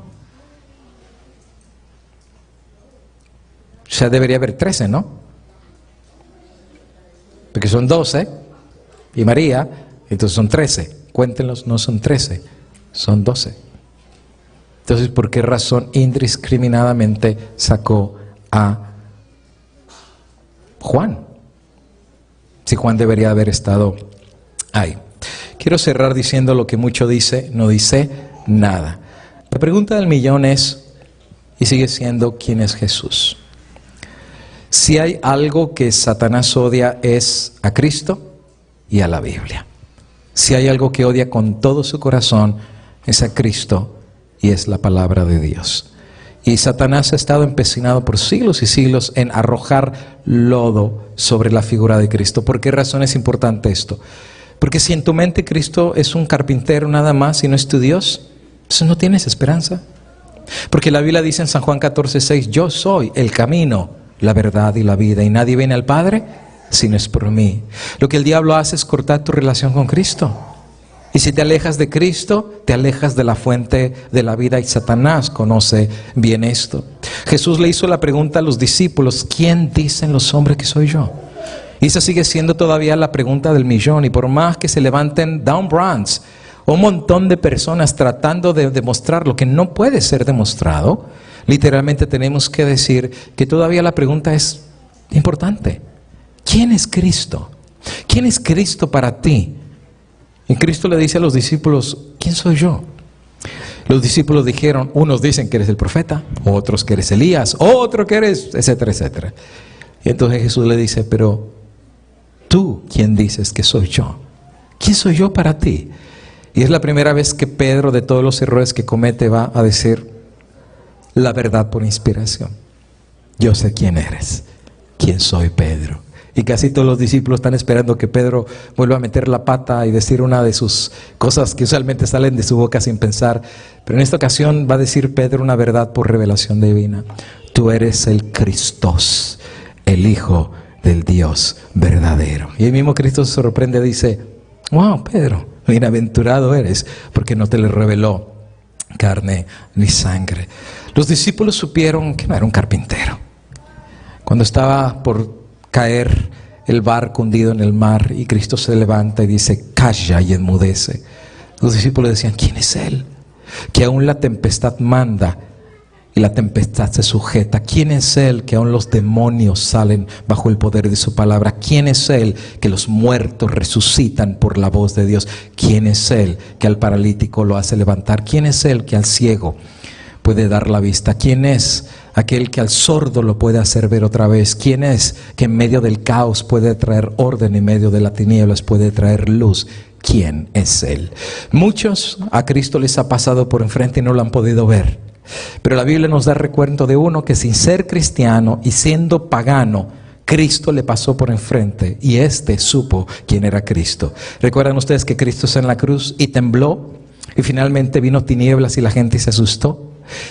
Ya debería haber 13, ¿no? Porque son 12 y María, entonces son 13. Cuéntenlos, no son 13, son 12. Entonces, ¿por qué razón indiscriminadamente sacó a Juan? Si Juan debería haber estado ahí. Quiero cerrar diciendo lo que mucho dice, no dice nada. La pregunta del millón es, y sigue siendo, ¿quién es Jesús? Si hay algo que Satanás odia es a Cristo y a la Biblia. Si hay algo que odia con todo su corazón es a Cristo y es la palabra de Dios. Y Satanás ha estado empecinado por siglos y siglos en arrojar lodo sobre la figura de Cristo. ¿Por qué razón es importante esto? Porque si en tu mente Cristo es un carpintero nada más y no es tu Dios, entonces no tienes esperanza. Porque la Biblia dice en San Juan 14:6, yo soy el camino, la verdad y la vida, y nadie viene al Padre si no es por mí. Lo que el diablo hace es cortar tu relación con Cristo. Y si te alejas de Cristo, te alejas de la fuente de la vida, y Satanás conoce bien esto. Jesús le hizo la pregunta a los discípulos, ¿quién dicen los hombres que soy yo? Y esa sigue siendo todavía la pregunta del millón, y por más que se levanten down brands, un montón de personas tratando de demostrar lo que no puede ser demostrado, literalmente tenemos que decir que todavía la pregunta es importante. ¿Quién es Cristo? ¿Quién es Cristo para ti? Y Cristo le dice a los discípulos, ¿quién soy yo? Los discípulos dijeron, unos dicen que eres el profeta, otros que eres Elías, otro que eres, etcétera, etcétera. Y entonces Jesús le dice, pero ¿tú quién dices que soy yo? ¿Quién soy yo para ti? Y es la primera vez que Pedro, de todos los errores que comete, va a decir, la verdad por inspiración. Yo sé quién eres, quién soy, Pedro. Y casi todos los discípulos están esperando que Pedro vuelva a meter la pata y decir una de sus cosas que usualmente salen de su boca sin pensar. Pero en esta ocasión va a decir Pedro una verdad por revelación divina. Tú eres el Cristos, el Hijo del Dios verdadero. Y el mismo Cristo se sorprende y dice, wow, Pedro, bienaventurado eres, porque no te lo reveló carne ni sangre. Los discípulos supieron que no era un carpintero. Cuando estaba por caer el barco hundido en el mar y Cristo se levanta y dice, calla, y enmudece. Los discípulos decían, ¿quién es Él? Que aún la tempestad manda y la tempestad se sujeta. ¿Quién es Él? Que aún los demonios salen bajo el poder de su palabra. ¿Quién es Él? Que los muertos resucitan por la voz de Dios. ¿Quién es Él? Que al paralítico lo hace levantar. ¿Quién es Él? Que al ciego puede dar la vista. ¿Quién es aquel que al sordo lo puede hacer ver otra vez? ¿Quién es que en medio del caos puede traer orden, en medio de las tinieblas puede traer luz? ¿Quién es Él? Muchos a Cristo les ha pasado por enfrente y no lo han podido ver. Pero la Biblia nos da recuento de uno que sin ser cristiano y siendo pagano, Cristo le pasó por enfrente y éste supo quién era Cristo. ¿Recuerdan ustedes que Cristo está en la cruz y tembló? Y finalmente vino tinieblas y la gente se asustó.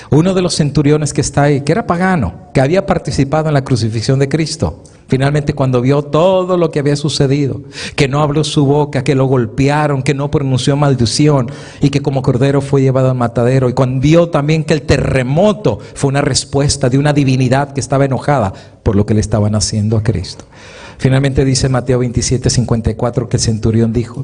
Uno de los centuriones que está ahí, que era pagano, que había participado en la crucifixión de Cristo, finalmente cuando vio todo lo que había sucedido, que no abrió su boca, que lo golpearon, que no pronunció maldición y que como cordero fue llevado al matadero, y cuando vio también que el terremoto fue una respuesta de una divinidad que estaba enojada por lo que le estaban haciendo a Cristo. Finalmente dice Mateo 27:54 que el centurión dijo,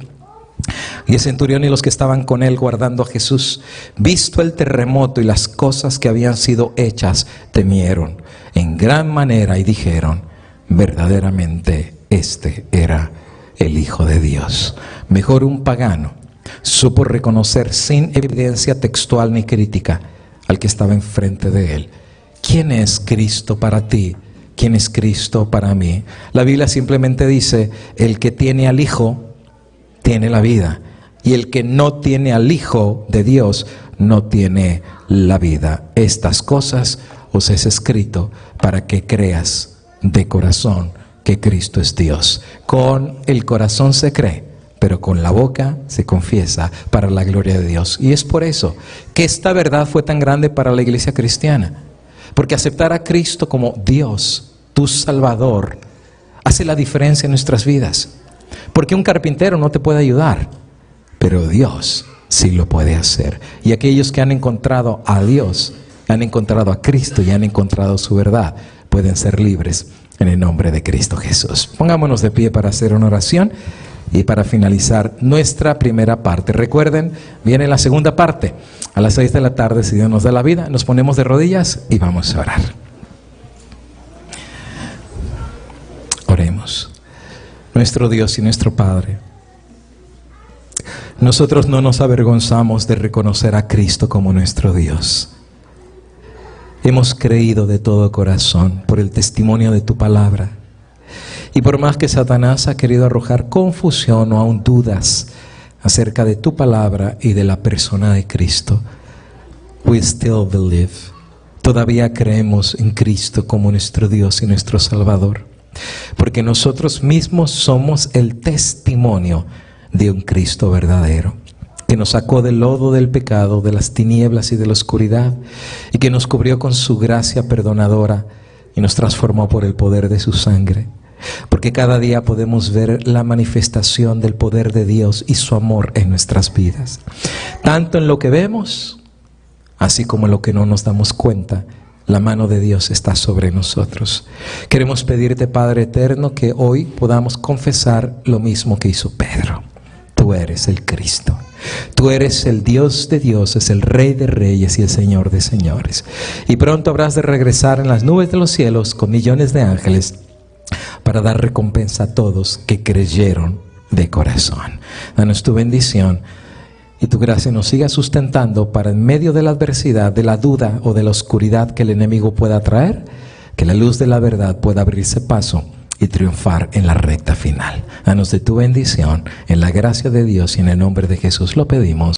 y el centurión y los que estaban con él guardando a Jesús, visto el terremoto y las cosas que habían sido hechas, temieron en gran manera y dijeron, verdaderamente este era el Hijo de Dios. Mejor un pagano supo reconocer sin evidencia textual ni crítica al que estaba enfrente de él. ¿Quién es Cristo para ti? ¿Quién es Cristo para mí? La Biblia simplemente dice, el que tiene al Hijo tiene la vida, y el que no tiene al Hijo de Dios no tiene la vida. Estas cosas os es escrito para que creas de corazón que Cristo es Dios. Con el corazón se cree, pero con la boca se confiesa para la gloria de Dios. Y es por eso que esta verdad fue tan grande para la iglesia cristiana, porque aceptar a Cristo como Dios, tu Salvador, hace la diferencia en nuestras vidas. Porque un carpintero no te puede ayudar, pero Dios sí lo puede hacer. Y aquellos que han encontrado a Dios, han encontrado a Cristo y han encontrado su verdad, pueden ser libres en el nombre de Cristo Jesús. Pongámonos de pie para hacer una oración y para finalizar nuestra primera parte. Recuerden, viene la segunda parte a las 6 de la tarde, si Dios nos da la vida. Nos ponemos de rodillas y vamos a orar. Oremos. Nuestro Dios y nuestro Padre, nosotros no nos avergonzamos de reconocer a Cristo como nuestro Dios. Hemos creído de todo corazón por el testimonio de tu palabra. Y por más que Satanás ha querido arrojar confusión o aún dudas acerca de tu palabra y de la persona de Cristo, we still believe. Todavía creemos en Cristo como nuestro Dios y nuestro Salvador. Porque nosotros mismos somos el testimonio de un Cristo verdadero, que nos sacó del lodo del pecado, de las tinieblas y de la oscuridad, y que nos cubrió con su gracia perdonadora y nos transformó por el poder de su sangre. Porque cada día podemos ver la manifestación del poder de Dios y su amor en nuestras vidas, tanto en lo que vemos, así como en lo que no nos damos cuenta. La mano de Dios está sobre nosotros. Queremos pedirte, Padre eterno, que hoy podamos confesar lo mismo que hizo Pedro. Tú eres el Cristo. Tú eres el Dios de dioses, el Rey de reyes y el Señor de señores. Y pronto habrás de regresar en las nubes de los cielos con millones de ángeles para dar recompensa a todos que creyeron de corazón. Danos tu bendición. Y tu gracia nos siga sustentando para en medio de la adversidad, de la duda o de la oscuridad que el enemigo pueda traer, que la luz de la verdad pueda abrirse paso y triunfar en la recta final. Danos de tu bendición, en la gracia de Dios y en el nombre de Jesús lo pedimos.